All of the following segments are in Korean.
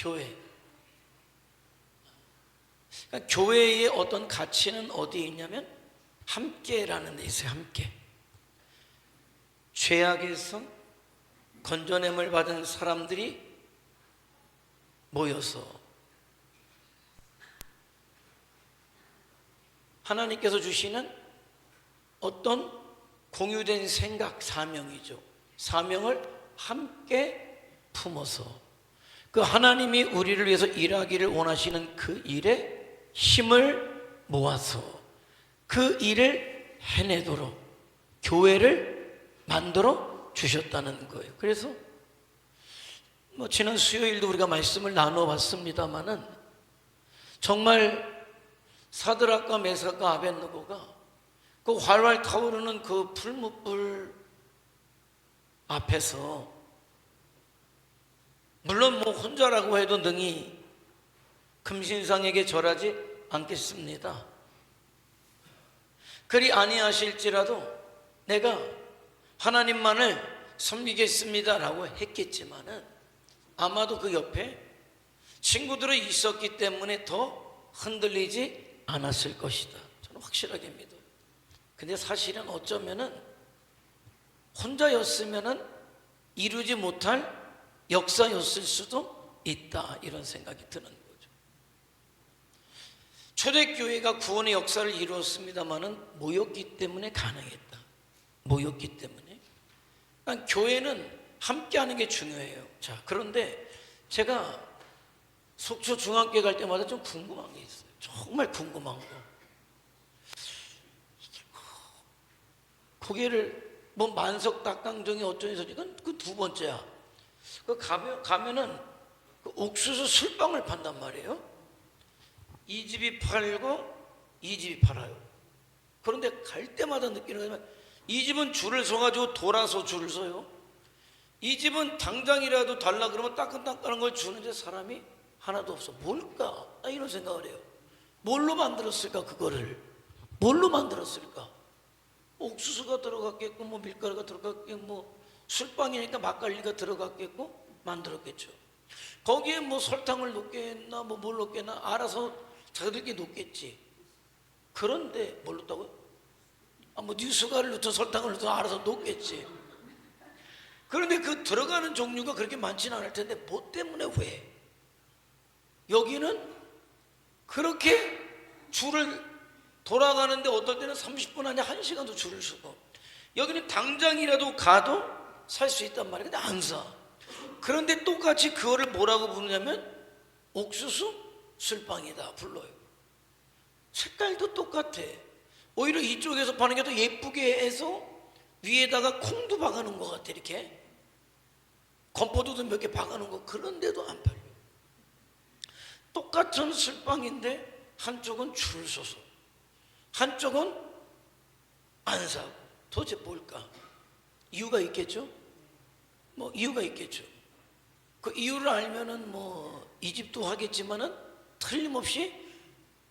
교회. 그러니까 교회의 어떤 가치는 어디에 있냐면 함께라는 데 있어요. 함께. 죄악에서 건져냄을 받은 사람들이 모여서 하나님께서 주시는 어떤 공유된 생각, 사명이죠. 사명을 함께 품어서 그 하나님이 우리를 위해서 일하기를 원하시는 그 일에 힘을 모아서 그 일을 해내도록 교회를 만들어 주셨다는 거예요. 그래서 지난 수요일도 우리가 말씀을 나누어 봤습니다마는 정말 사드락과 메삭과 아벳느고가 그 활활 타오르는 그 풀무불 앞에서 물론 혼자라고 해도 능히 금신상에게 절하지 않겠습니다. 그리 아니하실지라도 내가 하나님만을 섬기겠습니다라고 했겠지만은 아마도 그 옆에 친구들이 있었기 때문에 더 흔들리지 않았을 것이다. 저는 확실하게 믿어요. 근데 사실은 어쩌면은 혼자였으면은 이루지 못할 역사였을 수도 있다, 이런 생각이 드는 거죠. 초대교회가 구원의 역사를 이루었습니다마는 모였기 때문에 가능했다. 모였기 때문에. 그러니까 교회는 함께하는 게 중요해요. 자, 그런데 제가 속초 중학교에 갈 때마다 좀 궁금한 게 있어요. 정말 궁금한 거. 고개를 만석 닭강정이 어쩌니서 이건 그 두 번째야. 그 가면은 그 옥수수 술빵을 판단 말이에요. 이 집이 팔고 이 집이 팔아요. 그런데 갈 때마다 느끼는 거지만 이 집은 줄을 서가지고 돌아서 줄을 서요. 이 집은 당장이라도 달라 그러면 따끈따끈한 걸 주는데 사람이 하나도 없어. 뭘까? 나 이런 생각을 해요. 뭘로 만들었을까? 그거를 뭘로 만들었을까? 옥수수가 들어갔겠고 밀가루가 들어갔겠고 술빵이니까 막걸리가 들어갔겠고 만들었겠죠. 거기에 설탕을 넣겠나 뭘 넣겠나 알아서 자기들끼리 넣겠지. 그런데 뭘 넣었다고요? 뉴스가를 넣든 설탕을 넣든 알아서 넣겠지. 그런데 그 들어가는 종류가 그렇게 많지는 않을 텐데 뭐 때문에 왜? 여기는 그렇게 줄을 돌아가는데 어떨 때는 30분 아니 1시간도 줄을 서고, 여기는 당장이라도 가도 살 수 있단 말이에요. 근데 안 사. 그런데 똑같이 그거를 뭐라고 부르냐면 옥수수 술빵이다 불러요. 색깔도 똑같아. 오히려 이쪽에서 파는 게 더 예쁘게 해서 위에다가 콩도 박아놓은 것 같아. 이렇게 건포도도 몇 개 박아놓은 거. 그런데도 안 팔려. 똑같은 술빵인데 한쪽은 줄을 서서 한쪽은 안 사고. 도대체 뭘까? 이유가 있겠죠? 이유가 있겠죠. 그 이유를 알면은 이 집도 하겠지만은 틀림없이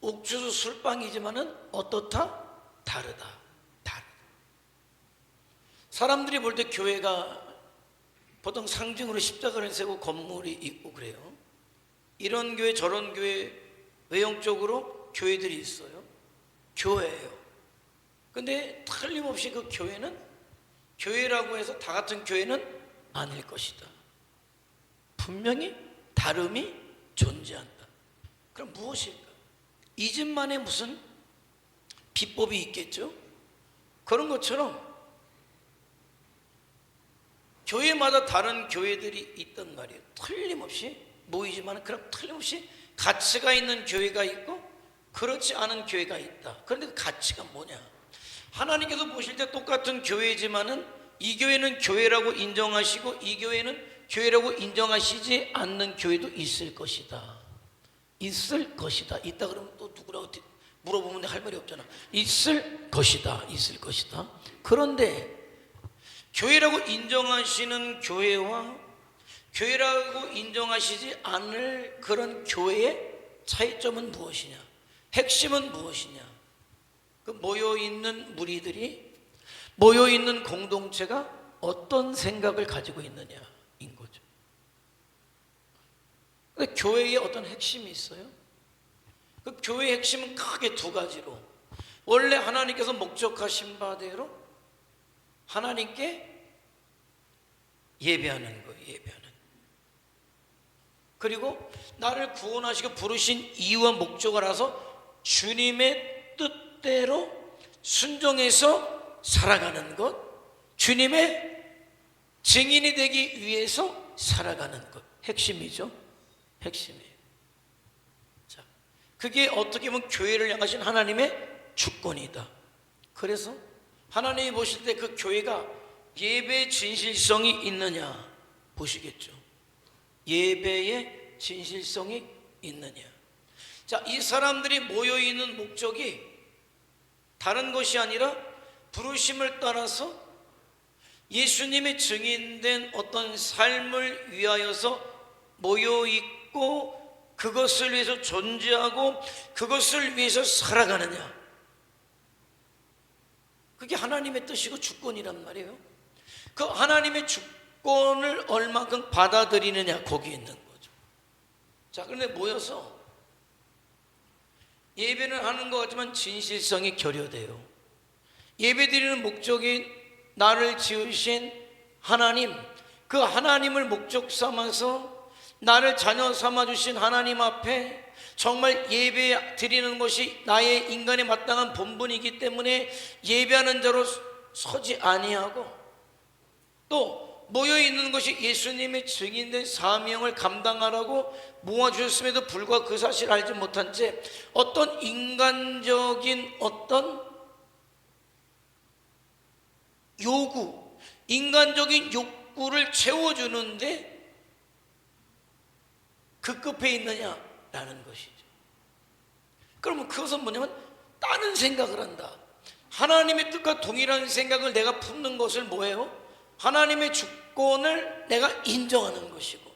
옥수수 술빵이지만은 어떻다? 다르다. 사람들이 볼 때 교회가 보통 상징으로 십자가를 세고 건물이 있고 그래요. 이런 교회 저런 교회 외형적으로 교회들이 있어요. 교회예요. 근데 틀림없이 그 교회는 교회라고 해서 다 같은 교회는 아닐 것이다. 분명히 다름이 존재한다. 그럼 무엇일까? 이 집만의 무슨 비법이 있겠죠? 그런 것처럼 교회마다 다른 교회들이 있단 말이에요. 틀림없이 모이지만 그럼 틀림없이 가치가 있는 교회가 있고 그렇지 않은 교회가 있다. 그런데 그 가치가 뭐냐? 하나님께서 보실 때 똑같은 교회지만은 이 교회는 교회라고 인정하시고 이 교회는 교회라고 인정하시지 않는 교회도 있을 것이다. 있을 것이다. 있다 그러면 또 누구라고 물어보면 할 말이 없잖아. 있을 것이다. 있을 것이다. 그런데 교회라고 인정하시는 교회와 교회라고 인정하시지 않을 그런 교회의 차이점은 무엇이냐? 핵심은 무엇이냐? 그 모여있는 무리들이, 모여있는 공동체가 어떤 생각을 가지고 있느냐인 거죠. 근데 교회에 어떤 핵심이 있어요. 그 교회의 핵심은 크게 두 가지로, 원래 하나님께서 목적하신 바대로 하나님께 예배하는 거예요. 예배하는. 그리고 나를 구원하시고 부르신 이유와 목적을 알아서 주님의 뜻대로 순종해서 살아가는 것, 주님의 증인이 되기 위해서 살아가는 것, 핵심이죠. 핵심이에요. 자, 그게 어떻게 보면 교회를 향하신 하나님의 주권이다. 그래서 하나님이 보실 때 그 교회가 예배의 진실성이 있느냐 보시겠죠. 예배의 진실성이 있느냐. 자, 이 사람들이 모여있는 목적이 다른 것이 아니라 부르심을 따라서 예수님의 증인된 어떤 삶을 위하여서 모여있고 그것을 위해서 존재하고 그것을 위해서 살아가느냐. 그게 하나님의 뜻이고 주권이란 말이에요. 그 하나님의 주권을 얼마큼 받아들이느냐, 거기 있는 거죠. 자, 그런데 모여서 예배는 하는 것 같지만 진실성이 결여돼요. 예배드리는 목적이 나를 지으신 하나님, 그 하나님을 목적 삼아서 나를 자녀 삼아주신 하나님 앞에 정말 예배 드리는 것이 나의 인간에 마땅한 본분이기 때문에 예배하는 자로 서지 아니하고, 또 모여있는 것이 예수님의 증인된 사명을 감당하라고 모아주셨음에도 불구하고 그 사실을 알지 못한 채 어떤 인간적인 어떤 요구, 인간적인 욕구를 채워주는데 급급해 있느냐라는 것이죠. 그러면 그것은 뭐냐면 다른 생각을 한다. 하나님의 뜻과 동일한 생각을 내가 품는 것을 뭐예요? 하나님의 주권을 내가 인정하는 것이고,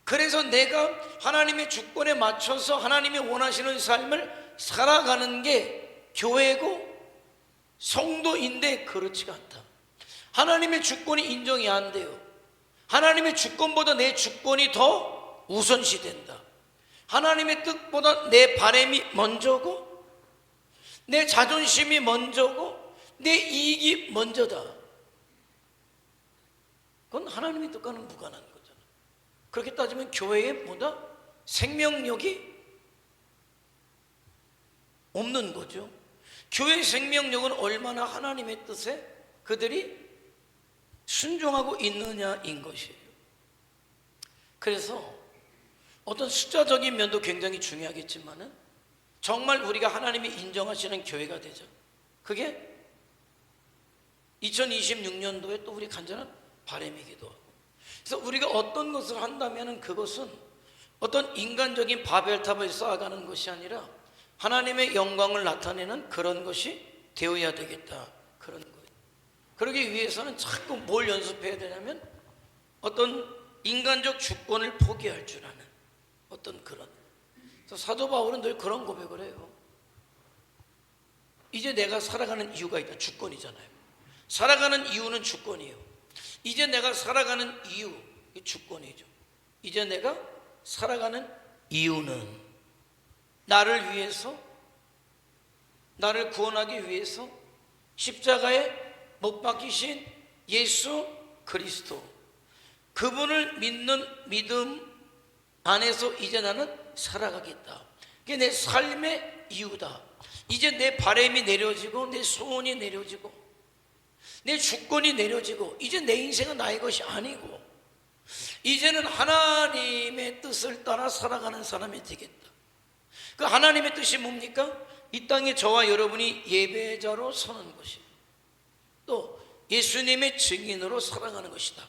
그래서 내가 하나님의 주권에 맞춰서 하나님이 원하시는 삶을 살아가는 게 교회고 성도인데, 그렇지가 않다. 하나님의 주권이 인정이 안 돼요. 하나님의 주권보다 내 주권이 더 우선시 된다. 하나님의 뜻보다 내 바람이 먼저고, 내 자존심이 먼저고, 내 이익이 먼저다. 그건 하나님의 뜻과는 무관한 거잖아요. 그렇게 따지면 교회에 뭐다? 생명력이 없는 거죠. 교회의 생명력은 얼마나 하나님의 뜻에 그들이 순종하고 있느냐인 것이에요. 그래서 어떤 숫자적인 면도 굉장히 중요하겠지만은 정말 우리가 하나님이 인정하시는 교회가 되죠. 그게 2026년도에 또 우리 간절한 바람이기도 하고, 그래서 우리가 어떤 것을 한다면 그것은 어떤 인간적인 바벨탑을 쌓아가는 것이 아니라 하나님의 영광을 나타내는 그런 것이 되어야 되겠다, 그런 거예요. 그러기 위해서는 자꾸 뭘 연습해야 되냐면 어떤 인간적 주권을 포기할 줄 아는 어떤 그런. 그래서 사도 바울은 늘 그런 고백을 해요. 이제 내가 살아가는 이유가 있다. 주권이잖아요. 살아가는 이유는 주권이에요. 이제 내가 살아가는 이유, 주권이죠. 이제 내가 살아가는 이유는 나를 위해서, 나를 구원하기 위해서 십자가에 못 박히신 예수 그리스도, 그분을 믿는 믿음 안에서 이제 나는 살아가겠다. 그게 내 삶의 이유다. 이제 내 바람이 내려지고 내 소원이 내려지고 내 주권이 내려지고, 이제 내 인생은 나의 것이 아니고 이제는 하나님의 뜻을 따라 살아가는 사람이 되겠다. 그 하나님의 뜻이 뭡니까? 이 땅에 저와 여러분이 예배자로 서는 것이고 또 예수님의 증인으로 살아가는 것이다.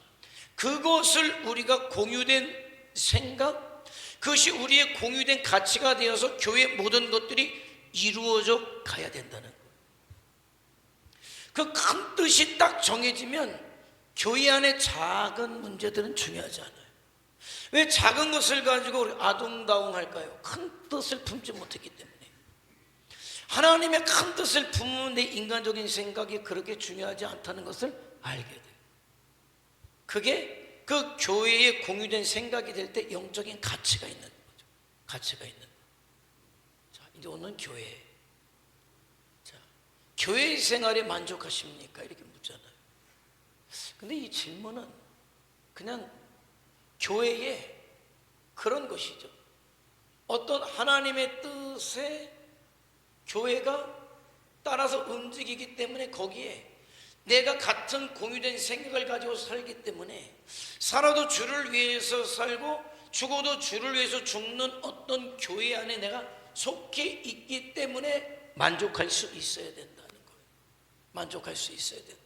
그것을 우리가 공유된 생각, 그것이 우리의 공유된 가치가 되어서 교회 모든 것들이 이루어져 가야 된다는 거예요. 그 큰 뜻이 딱 정해지면 교회 안에 작은 문제들은 중요하지 않아요. 왜 작은 것을 가지고 우리 아둥다둥할까요? 큰 뜻을 품지 못했기 때문에. 하나님의 큰 뜻을 품는 내 인간적인 생각이 그렇게 중요하지 않다는 것을 알게 돼요. 그게 그 교회에 공유된 생각이 될 때 영적인 가치가 있는 거죠. 가치가 있는. 자, 이제 오늘 교회. 자, 교회 생활에 만족하십니까? 이렇게 묻잖아요. 근데 이 질문은 그냥 교회에 그런 것이죠. 어떤 하나님의 뜻에 교회가 따라서 움직이기 때문에 거기에 내가 같은 공유된 생각을 가지고 살기 때문에 살아도 주를 위해서 살고 죽어도 주를 위해서 죽는 어떤 교회 안에 내가 속해 있기 때문에 만족할 수 있어야 된다는 거예요. 만족할 수 있어야 된다.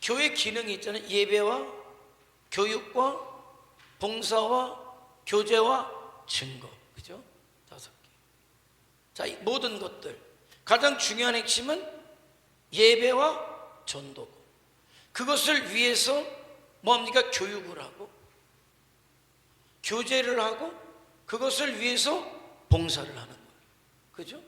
교회 기능이 있잖아요. 예배와 교육과 봉사와 교제와 증거. 그죠? 5개. 자, 이 모든 것들 가장 중요한 핵심은 예배와 전도고, 그것을 위해서 뭡니까? 교육을 하고 교제를 하고 그것을 위해서 봉사를 하는 거예요. 그죠?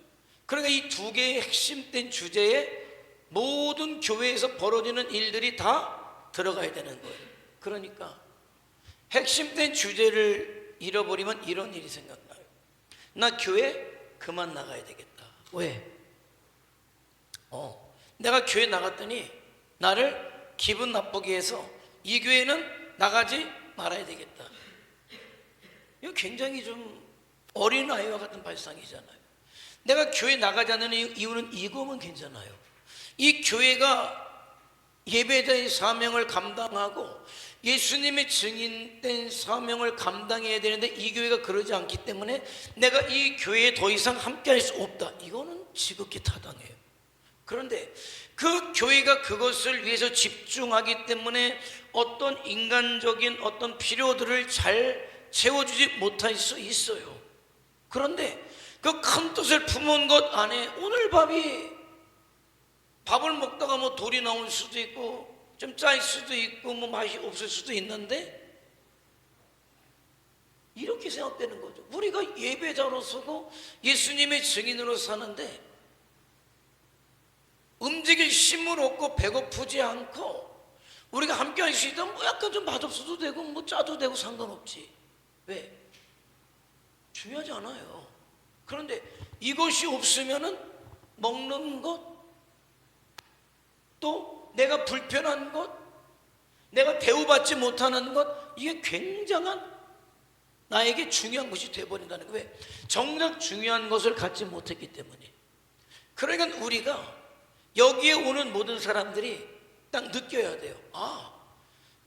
그러니까 이 2개의 핵심된 주제에 모든 교회에서 벌어지는 일들이 다 들어가야 되는 거예요. 그러니까 핵심된 주제를 잃어버리면 이런 일이 생각나요. 나 교회 그만 나가야 되겠다. 왜? 내가 교회 나갔더니 나를 기분 나쁘게 해서 이 교회는 나가지 말아야 되겠다. 이거 굉장히 좀 어린아이와 같은 발상이잖아요. 내가 교회 나가지 않는 이유는 이거면 괜찮아요. 이 교회가 예배자의 사명을 감당하고 예수님의 증인된 사명을 감당해야 되는데 이 교회가 그러지 않기 때문에 내가 이 교회에 더 이상 함께할 수 없다. 이거는 지극히 타당해요. 그런데 그 교회가 그것을 위해서 집중하기 때문에 어떤 인간적인 어떤 필요들을 잘 채워주지 못할 수 있어요. 그런데 그 큰 뜻을 품은 것 안에 오늘 밥을 먹다가 뭐 돌이 나올 수도 있고 좀 짤 수도 있고 뭐 맛이 없을 수도 있는데 이렇게 생각되는 거죠. 우리가 예배자로서고 예수님의 증인으로 사는데 움직일 힘을 얻고 배고프지 않고 우리가 함께 할 수 있다면 뭐 약간 좀 맛없어도 되고 뭐 짜도 되고 상관없지. 왜? 중요하지 않아요. 그런데 이것이 없으면은 먹는 것, 또 내가 불편한 것, 내가 대우받지 못하는 것, 이게 굉장한 나에게 중요한 것이 돼버린다는 거예요. 왜? 정작 중요한 것을 갖지 못했기 때문에. 그러니까 우리가 여기에 오는 모든 사람들이 딱 느껴야 돼요.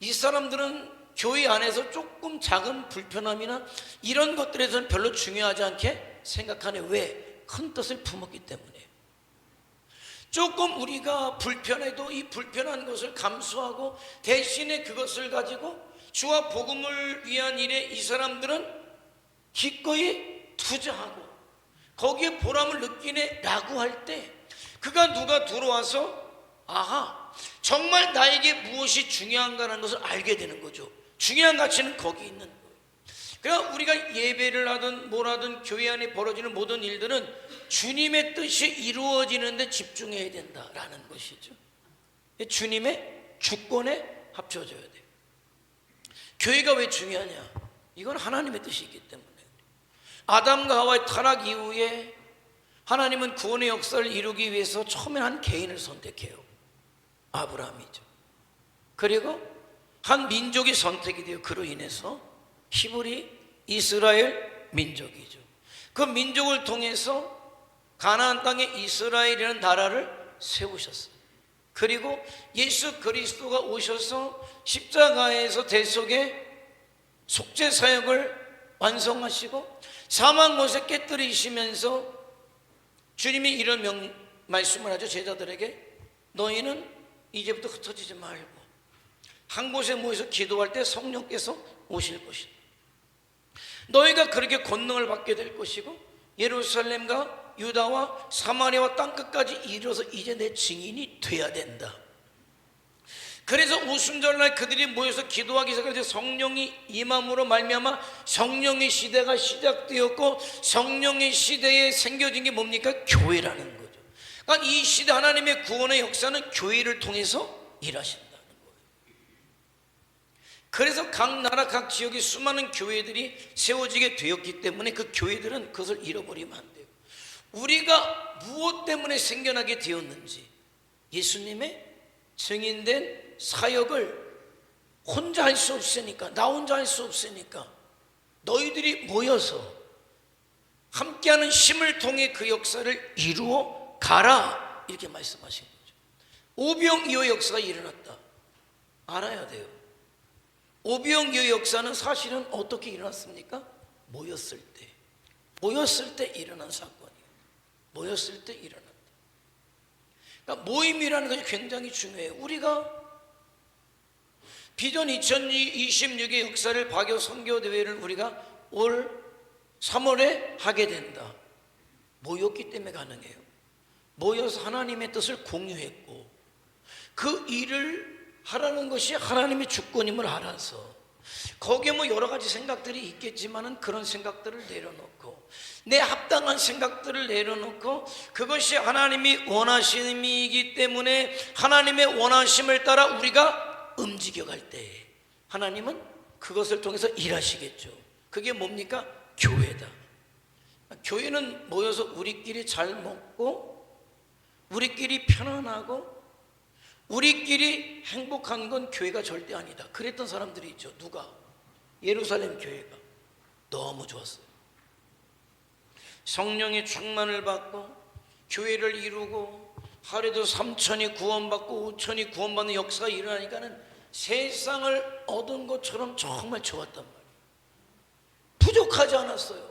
이 사람들은 교회 안에서 조금 작은 불편함이나 이런 것들에서는 별로 중요하지 않게 생각하네. 왜? 큰 뜻을 품었기 때문에. 조금 우리가 불편해도 이 불편한 것을 감수하고 대신에 그것을 가지고 주와 복음을 위한 일에 이 사람들은 기꺼이 투자하고 거기에 보람을 느끼네 라고 할 때 그가 누가 들어와서 정말 나에게 무엇이 중요한가라는 것을 알게 되는 거죠. 중요한 가치는 거기 있는 거예요. 그러니까 우리가 예배를 하든 뭘 하든 교회 안에 벌어지는 모든 일들은 주님의 뜻이 이루어지는 데 집중해야 된다라는 것이죠. 주님의 주권에 합쳐져야 돼요. 교회가 왜 중요하냐? 이건 하나님의 뜻이 있기 때문에. 아담과 하와의 타락 이후에 하나님은 구원의 역사를 이루기 위해서 처음에 한 개인을 선택해요. 아브라함이죠. 그리고 한 민족이 선택이 돼요. 그로 인해서 히브리 이스라엘 민족이죠. 그 민족을 통해서 가나안 땅에 이스라엘이라는 나라를 세우셨어요. 그리고 예수 그리스도가 오셔서 십자가에서 대속의 속죄 사역을 완성하시고 사망 못에 깨뜨리시면서 주님이 이런 말씀을 하죠. 제자들에게 너희는 이제부터 흩어지지 말고 한 곳에 모여서 기도할 때 성령께서 오실 것이다. 너희가 그렇게 권능을 받게 될 것이고 예루살렘과 유다와 사마리아와 땅끝까지 이르러서 이제 내 증인이 돼야 된다. 그래서 오순절날 그들이 모여서 기도하기 시작할 성령이 임함으로 말미암아 성령의 시대가 시작되었고 성령의 시대에 생겨진 게 뭡니까? 교회라는 거죠. 그러니까 이 시대 하나님의 구원의 역사는 교회를 통해서 일하신다는 거예요. 그래서 각 나라 각 지역에 수많은 교회들이 세워지게 되었기 때문에 그 교회들은 그것을 잃어버리면 안 돼요. 우리가 무엇 때문에 생겨나게 되었는지, 예수님의 증인된 사역을 혼자 할 수 없으니까, 나 혼자 할 수 없으니까 너희들이 모여서 함께하는 힘을 통해 그 역사를 이루어 가라, 이렇게 말씀하신 거죠. 오병이어 역사가 일어났다, 알아야 돼요. 오병이어 역사는 사실은 어떻게 일어났습니까? 모였을 때 일어난 사건이에요. 모였을 때 일어났다. 그러니까 모임이라는 것이 굉장히 중요해요. 우리가 비전 2026의 역사를 박여 선교대회를 우리가 올 3월에 하게 된다. 모였기 때문에 가능해요. 모여서 하나님의 뜻을 공유했고 그 일을 하라는 것이 하나님의 주권임을 알아서, 거기에 뭐 여러 가지 생각들이 있겠지만은 그런 생각들을 내려놓고, 내 합당한 생각들을 내려놓고, 그것이 하나님이 원하심이기 때문에 하나님의 원하심을 따라 우리가 움직여갈 때 하나님은 그것을 통해서 일하시겠죠. 그게 뭡니까? 교회다. 교회는 모여서 우리끼리 잘 먹고 우리끼리 편안하고 우리끼리 행복한 건 교회가 절대 아니다. 그랬던 사람들이 있죠. 누가? 예루살렘 교회가 너무 좋았어요. 성령의 충만을 받고 교회를 이루고 하루에도 3천이 구원받고 5천이 구원받는 역사가 일어나니까는 세상을 얻은 것처럼 정말 좋았단 말이에요. 부족하지 않았어요.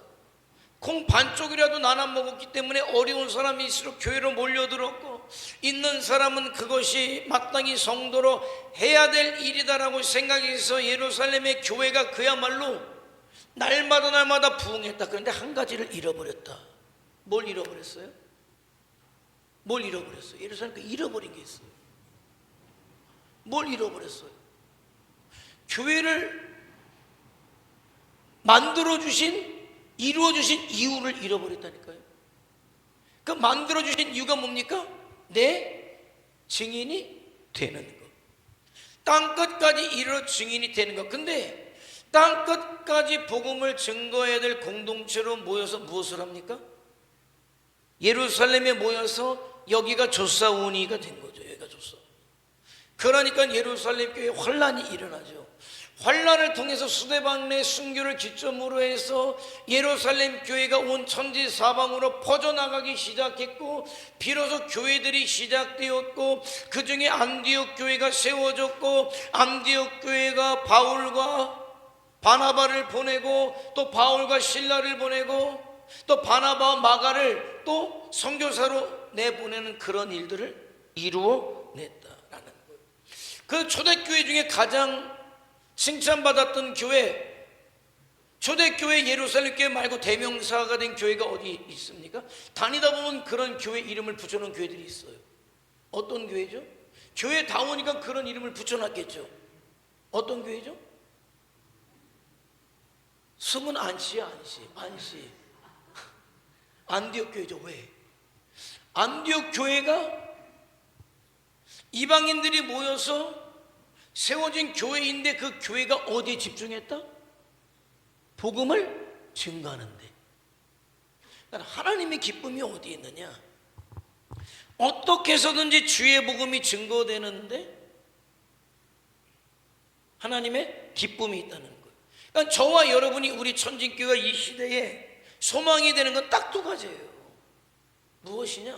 콩 반쪽이라도 나눠 먹었기 때문에 어려운 사람이 있을수록 교회로 몰려들었고, 있는 사람은 그것이 마땅히 성도로 해야 될 일이다라고 생각해서 예루살렘의 교회가 그야말로 날마다 부흥했다. 그런데 한 가지를 잃어버렸다. 뭘 잃어버렸어요? 뭘 잃어버렸어요? 예루살렘 그 잃어버린 게 있어요. 뭘 잃어버렸어요? 교회를 만들어주신, 이루어주신 이유를 잃어버렸다니까요. 그 만들어주신 이유가 뭡니까? 내 증인이 되는 것, 땅끝까지 이르러 증인이 되는 것. 근데 땅끝까지 복음을 증거해야 될 공동체로 모여서 무엇을 합니까? 예루살렘에 모여서 여기가 조사원이가 된 거죠. 여기가 조사원. 그러니까 예루살렘 교회에 환란이 일어나죠. 환란을 통해서 수대방내 순교를 기점으로 해서 예루살렘 교회가 온 천지 사방으로 퍼져나가기 시작했고, 비로소 교회들이 시작되었고, 그 중에 안디옥 교회가 세워졌고, 안디옥 교회가 바울과 바나바를 보내고, 또 바울과 실라를 보내고, 또 바나바와 마가를 또 선교사로 내보내는 그런 일들을 이루어냈다라는 거예요. 그 초대교회 중에 가장 칭찬받았던 교회, 초대교회 예루살렘 교회 말고 대명사가 된 교회가 어디 있습니까? 다니다 보면 그런 교회 이름을 붙여놓은 교회들이 있어요. 어떤 교회죠? 교회 다 오니까 그런 이름을 붙여놨겠죠. 어떤 교회죠? 숨은 안시야. 안시. 안디옥 교회죠. 왜? 안디옥 교회가 이방인들이 모여서 세워진 교회인데 그 교회가 어디에 집중했다? 복음을 증거하는데. 그러니까 하나님의 기쁨이 어디에 있느냐? 어떻게 해서든지 주의 복음이 증거되는데 하나님의 기쁨이 있다는 거예요. 그러니까 저와 여러분이 우리 천진교회가 이 시대에 소망이 되는 건 딱 두 가지예요. 무엇이냐?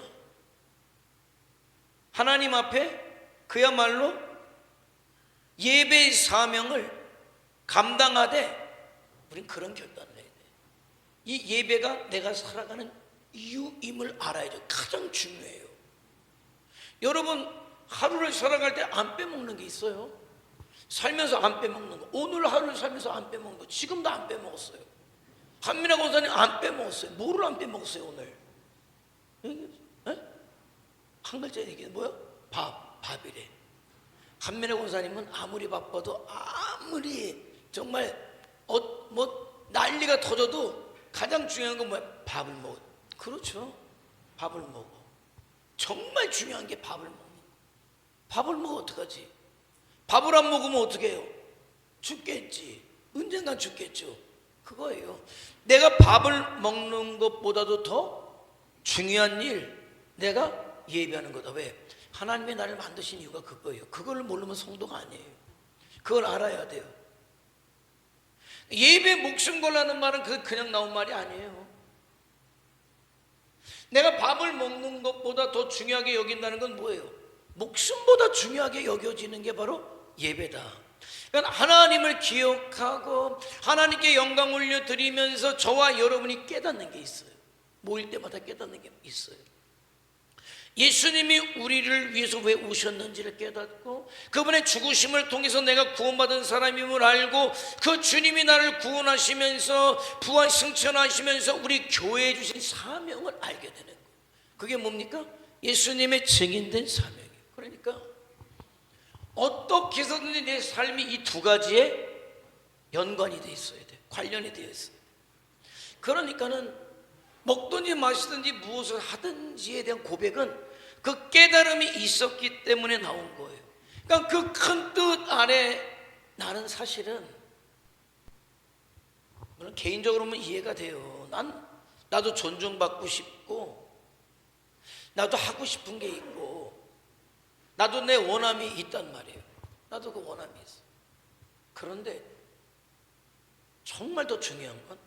하나님 앞에 그야말로 예배의 사명을 감당하되 우린 그런 결단을 해야 돼. 이 예배가 내가 살아가는 이유임을 알아야죠. 가장 중요해요. 여러분, 하루를 살아갈 때 안 빼먹는 게 있어요. 살면서 안 빼먹는 거. 오늘 하루를 살면서 안 빼먹는 거. 지금도 안 빼먹었어요. 한민아 권사님 안 빼먹었어요. 뭐를 안 빼먹었어요 오늘? 한 글자 얘기해. 뭐야? 밥이래. 한민아 권사님은 아무리 바빠도, 아무리 정말 뭐 난리가 터져도 가장 중요한 건 뭐야? 밥을 먹어. 그렇죠. 밥을 먹어. 정말 중요한 게 밥을 먹는 거. 밥을 먹어 어떡하지? 밥을 안 먹으면 어떻게 해요? 죽겠지. 언젠간 죽겠죠. 그거예요. 내가 밥을 먹는 것보다도 더 중요한 일, 내가 예배하는 거다. 왜? 하나님이 나를 만드신 이유가 그거예요. 그걸 모르면 성도가 아니에요. 그걸 알아야 돼요. 예배 목숨 걸라는 말은 그냥 나온 말이 아니에요. 내가 밥을 먹는 것보다 더 중요하게 여긴다는 건 뭐예요? 목숨보다 중요하게 여겨지는 게 바로 예배다. 그러니까 하나님을 기억하고 하나님께 영광 올려드리면서 저와 여러분이 깨닫는 게 있어요. 모일 때마다 깨닫는 게 있어요. 예수님이 우리를 위해서 왜 오셨는지를 깨닫고 그분의 죽으심을 통해서 내가 구원받은 사람임을 알고 그 주님이 나를 구원하시면서 부활 승천하시면서 우리 교회에 주신 사명을 알게 되는 거예요. 그게 뭡니까? 예수님의 증인된 사명이에요. 그러니까 어떻게 해서든지 내 삶이 이 두 가지에 연관이 되어 있어야 돼요. 관련이 되어 있어요. 그러니까는 먹든지 마시든지 무엇을 하든지에 대한 고백은 그 깨달음이 있었기 때문에 나온 거예요. 그러니까 그 큰 뜻 아래 나는 사실은 물론 개인적으로 보면 이해가 돼요. 나도 존중받고 싶고 나도 하고 싶은 게 있고 나도 내 원함이 있단 말이에요. 나도 그 원함이 있어. 그런데 정말 더 중요한 건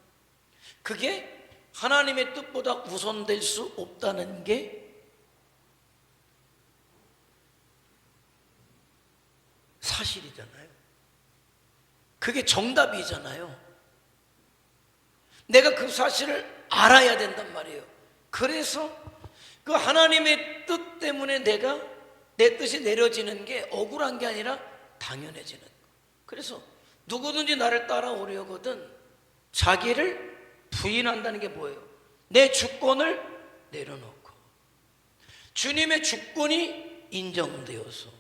그게 하나님의 뜻보다 우선될 수 없다는 게 사실이잖아요. 그게 정답이잖아요. 내가 그 사실을 알아야 된단 말이에요. 그래서 그 하나님의 뜻 때문에 내 뜻이 내려지는 게 억울한 게 아니라 당연해지는 거예요. 그래서 누구든지 나를 따라오려거든 자기를 부인한다는 게 뭐예요? 내 주권을 내려놓고 주님의 주권이 인정되어서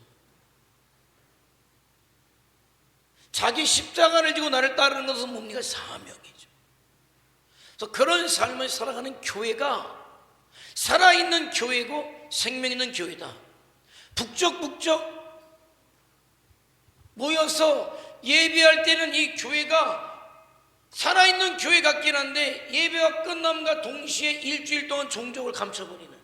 자기 십자가를 지고 나를 따르는 것은 뭡니까? 사명이죠. 그래서 그런 삶을 살아가는 교회가 살아있는 교회고 생명 있는 교회다. 북적북적 모여서 예배할 때는 이 교회가 살아있는 교회 같긴 한데 예배가 끝남과 동시에 일주일 동안 종족을 감춰버리는,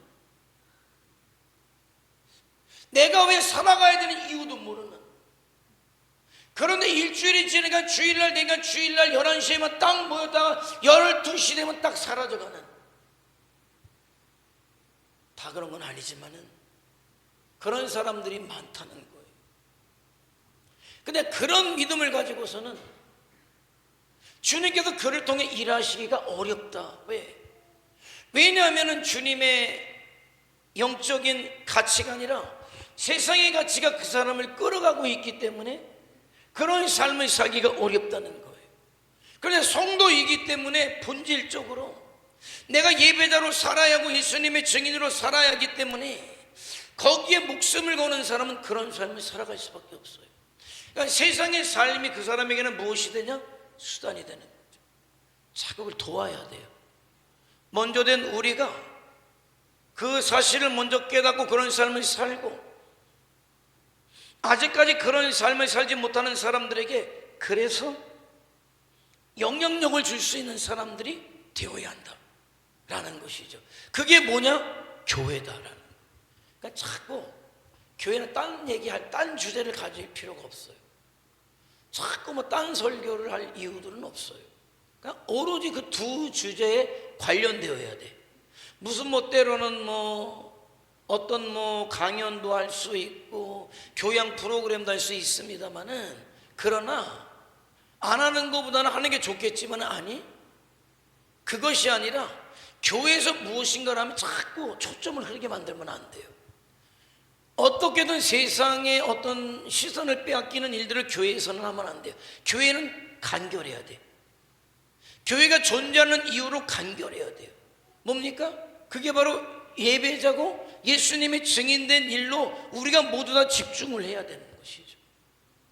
내가 왜 살아가야 되는 이유도 모르는, 그런데 일주일이 지나니까 주일날 되니까 주일날 11시에만 딱 모였다가 12시 되면 딱 사라져가는, 다 그런 건 아니지만은 그런 사람들이 많다는 거예요. 근데 그런 믿음을 가지고서는 주님께서 그를 통해 일하시기가 어렵다. 왜? 왜냐하면 주님의 영적인 가치가 아니라 세상의 가치가 그 사람을 끌어가고 있기 때문에 그런 삶을 살기가 어렵다는 거예요. 그런데 성도이기 때문에 본질적으로 내가 예배자로 살아야 하고 예수님의 증인으로 살아야 하기 때문에 거기에 목숨을 거는 사람은 그런 삶을 살아갈 수밖에 없어요. 그러니까 세상의 삶이 그 사람에게는 무엇이 되냐? 수단이 되는 거죠. 자극을 도와야 돼요. 먼저 된 우리가 그 사실을 먼저 깨닫고 그런 삶을 살고, 아직까지 그런 삶을 살지 못하는 사람들에게 그래서 영향력을 줄 수 있는 사람들이 되어야 한다라는 것이죠. 그게 뭐냐? 교회다라는 거예요. 그러니까 자꾸 교회는 딴 주제를 가질 필요가 없어요. 자꾸 딴 설교를 할 이유들은 없어요. 그러니까 오로지 그 두 주제에 관련되어야 돼. 무슨 때로는 어떤 강연도 할 수 있고 교양 프로그램도 할 수 있습니다만은, 그러나 안 하는 것보다는 하는 게 좋겠지만 아니, 그것이 아니라 교회에서 무엇인가를 하면 자꾸 초점을 흐르게 만들면 안 돼요. 어떻게든 세상의 어떤 시선을 빼앗기는 일들을 교회에서는 하면 안 돼요. 교회는 간결해야 돼요. 교회가 존재하는 이유로 간결해야 돼요. 뭡니까? 그게 바로 예배자고 예수님의 증인된 일로 우리가 모두 다 집중을 해야 되는 것이죠.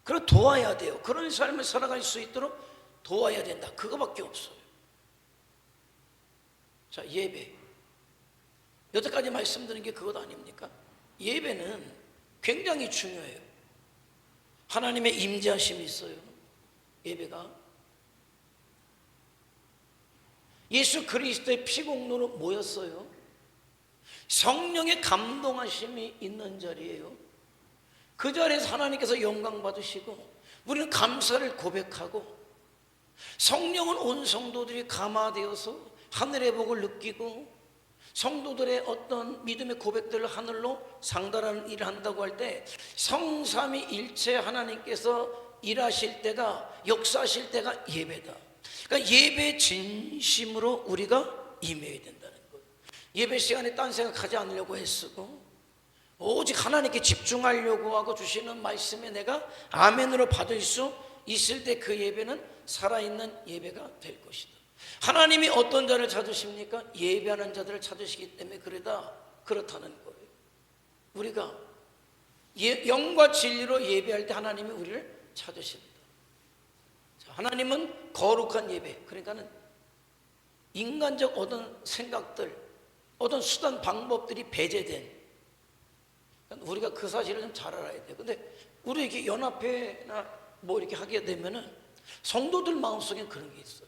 그걸 도와야 돼요. 그런 삶을 살아갈 수 있도록 도와야 된다. 그거밖에 없어요. 자, 예배. 여태까지 말씀드린 게 그것 아닙니까? 예배는 굉장히 중요해요. 하나님의 임재하심이 있어요. 예배가. 예수 그리스도의 피공로로 모였어요. 성령의 감동하심이 있는 자리예요. 그 자리에서 하나님께서 영광 받으시고 우리는 감사를 고백하고, 성령은 온 성도들이 감화되어서 하늘의 복을 느끼고 성도들의 어떤 믿음의 고백들을 하늘로 상달하는 일을 한다고 할 때, 성삼위일체 하나님께서 일하실 때가, 역사하실 때가 예배다. 그러니까 예배 진심으로 우리가 임해야 된다는 거예요. 예배 시간에 딴 생각하지 않으려고 애쓰고 오직 하나님께 집중하려고 하고 주시는 말씀에 내가 아멘으로 받을 수 있을 때 그 예배는 살아있는 예배가 될 것이다. 하나님이 어떤 자를 찾으십니까? 예배하는 자들을 찾으시기 때문에 그렇다는 거예요. 우리가 영과 진리로 예배할 때 하나님이 우리를 찾으십니다. 하나님은 거룩한 예배, 그러니까는 인간적 어떤 생각들, 어떤 수단 방법들이 배제된, 우리가 그 사실을 좀 잘 알아야 돼요. 근데 우리 이렇게 연합회나 뭐 이렇게 하게 되면은 성도들 마음속에 그런 게 있어요.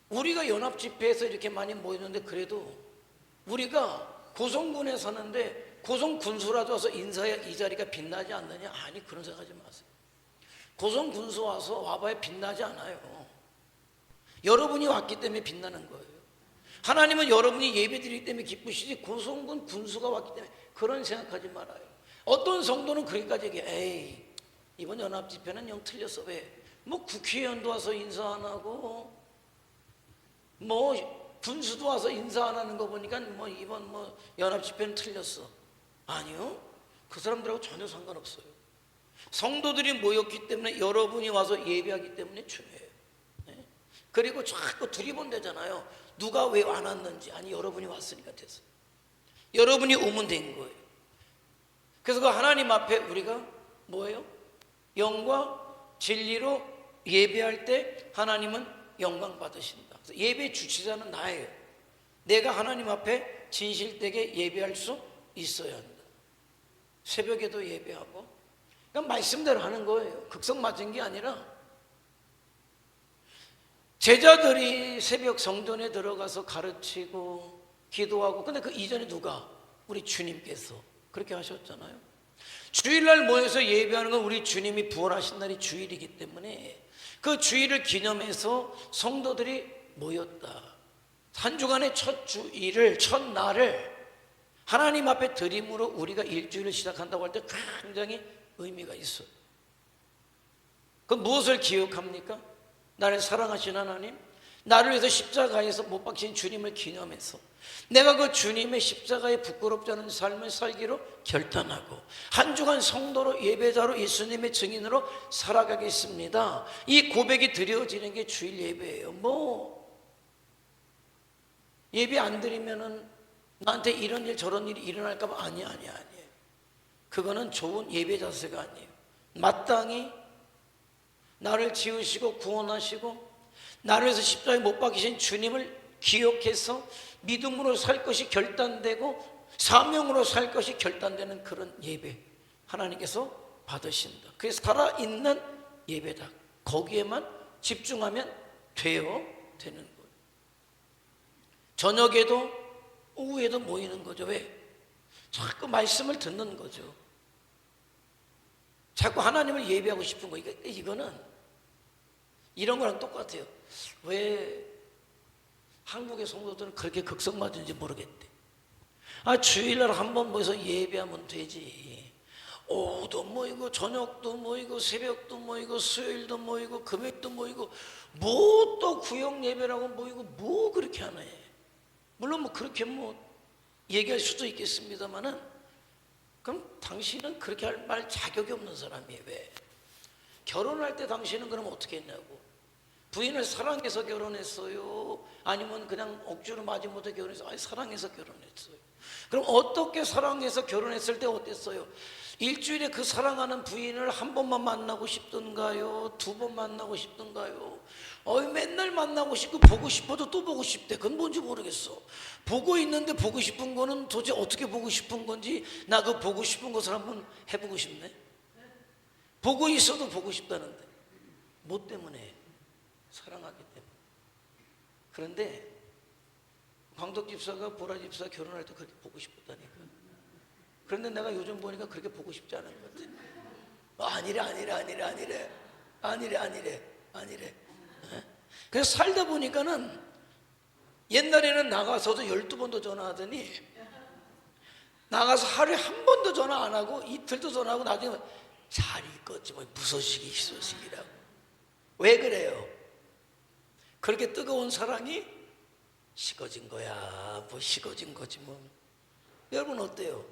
우리가 연합 집회에서 이렇게 많이 모이는데, 그래도 우리가 고성군에 사는데 고성 군수라도 와서 인사해야 이 자리가 빛나지 않느냐? 아니, 그런 생각하지 마세요. 고성 군수 와서 와봐야 빛나지 않아요. 여러분이 왔기 때문에 빛나는 거예요. 하나님은 여러분이 예배드리기 때문에 기쁘시지, 고성군 군수가 왔기 때문에 그런 생각하지 말아요. 어떤 성도는 그렇게까지 얘기해. 에이, 이번 연합 집회는 영 틀렸어. 왜? 뭐 국회의원도 와서 인사 안 하고, 뭐 군수도 와서 인사 안 하는 거 보니까 뭐 이번 뭐 연합 집회는 틀렸어. 아니요, 그 사람들하고 전혀 상관없어요. 성도들이 모였기 때문에, 여러분이 와서 예배하기 때문에 중요해요. 네? 그리고 자꾸 두리번대잖아요. 누가 왜 안 왔는지. 아니, 여러분이 왔으니까 됐어요. 여러분이 오면 된 거예요. 그래서 그 하나님 앞에 우리가 뭐예요? 영과 진리로 예배할 때 하나님은 영광 받으신다. 그래서 예배 주체자는 나예요. 내가 하나님 앞에 진실되게 예배할 수 있어야 한다. 새벽에도 예배하고, 그냥 말씀대로 하는 거예요. 극성 맞은 게 아니라, 제자들이 새벽 성전에 들어가서 가르치고 기도하고, 근데 그 이전에 누가? 우리 주님께서 그렇게 하셨잖아요. 주일날 모여서 예배하는 건 우리 주님이 부활하신 날이 주일이기 때문에 그 주일을 기념해서 성도들이 모였다. 한 주간의 첫 주일을, 첫날을 하나님 앞에 드림으로 우리가 일주일을 시작한다고 할 때 굉장히 의미가 있어요. 그 무엇을 기억합니까? 나를 사랑하신 하나님, 나를 위해서 십자가에서 못 박힌 주님을 기념해서 내가 그 주님의 십자가에 부끄럽지 않은 삶을 살기로 결단하고 한 주간 성도로, 예배자로, 예수님의 증인으로 살아가겠습니다. 이 고백이 드려지는 게 주일 예배예요. 뭐 예배 안 드리면은 나한테 이런 일 저런 일이 일어날까 봐. 아니에요. 그거는 좋은 예배 자세가 아니에요. 마땅히 나를 지으시고 구원하시고 나를 위해서 십자가에 못 박히신 주님을 기억해서 믿음으로 살 것이 결단되고 사명으로 살 것이 결단되는 그런 예배 하나님께서 받으신다. 그게 살아있는 예배다. 거기에만 집중하면 되는 거예요. 저녁에도 오후에도 모이는 거죠. 왜? 자꾸 말씀을 듣는 거죠. 자꾸 하나님을 예배하고 싶은 거예요. 이거는 이런 거랑 똑같아요. 왜 한국의 성도들은 그렇게 극성맞은지 모르겠대. 주일날 한번 모여서 예배하면 되지. 오후도 모이고 저녁도 모이고 새벽도 모이고 수요일도 모이고 금요일도 모이고 뭐 또 구역 예배라고 모이고 뭐 그렇게 하나 해. 물론 뭐 그렇게 뭐 얘기할 수도 있겠습니다만은, 그럼 당신은 그렇게 할 말 자격이 없는 사람이에요. 왜? 결혼할 때 당신은 그럼 어떻게 했냐고. 부인을 사랑해서 결혼했어요? 아니면 그냥 억지로 마지못해 결혼했어요? 아니, 사랑해서 결혼했어요. 그럼 어떻게 사랑해서 결혼했을 때 어땠어요? 일주일에 그 사랑하는 부인을 한 번만 만나고 싶던가요? 두 번 만나고 싶던가요? 맨날 만나고 싶고 보고 싶어도 또 보고 싶대. 그건 뭔지 모르겠어. 보고 있는데 보고 싶은 거는 도대체 어떻게 보고 싶은 건지, 나 그 보고 싶은 것을 한번 해보고 싶네. 보고 있어도 보고 싶다는데 뭐 때문에? 사랑하기 때문에. 그런데 광덕 집사가 보라 집사 결혼할 때 그렇게 보고 싶었다니까. 그런데 내가 요즘 보니까 그렇게 보고 싶지 않은 것 같아. 아니래. 그래서 살다 보니까는 옛날에는 나가서도 12번도 전화하더니 나가서 하루에 한 번도 전화 안 하고 이틀도 전화하고 나중에 잘 있겠지 뭐 무소식이 희소식이라고. 왜 그래요? 그렇게 뜨거운 사랑이 식어진 거야. 뭐 식어진 거지 뭐. 여러분 어때요?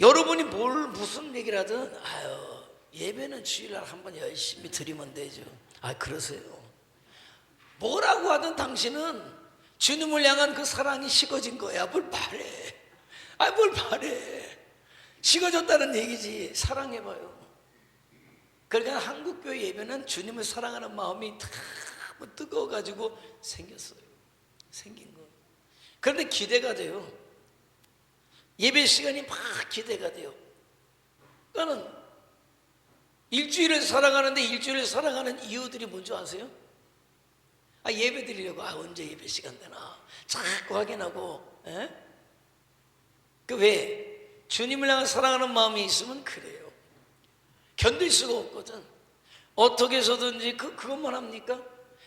여러분이 무슨 얘기를 하든 아유 예배는 주일날 한번 열심히 드리면 되죠. 아 그러세요. 뭐라고 하든 당신은 주님을 향한 그 사랑이 식어진 거야. 뭘 바래. 뭘 바래. 식어졌다는 얘기지. 사랑해봐요. 그러니까 한국교회 예배는 주님을 사랑하는 마음이 너무 뜨거워가지고 생겼어요. 생긴 거. 그런데 기대가 돼요. 예배 시간이 막 기대가 돼요. 그러니까 일주일을 살아가는데 일주일을 살아가는 이유들이 뭔지 아세요? 예배 드리려고 언제 예배 시간 되나 자꾸 확인하고. 왜? 주님을 향해 사랑하는 마음이 있으면 그래요. 견딜 수가 없거든. 어떻게 해서든지 그것만 합니까?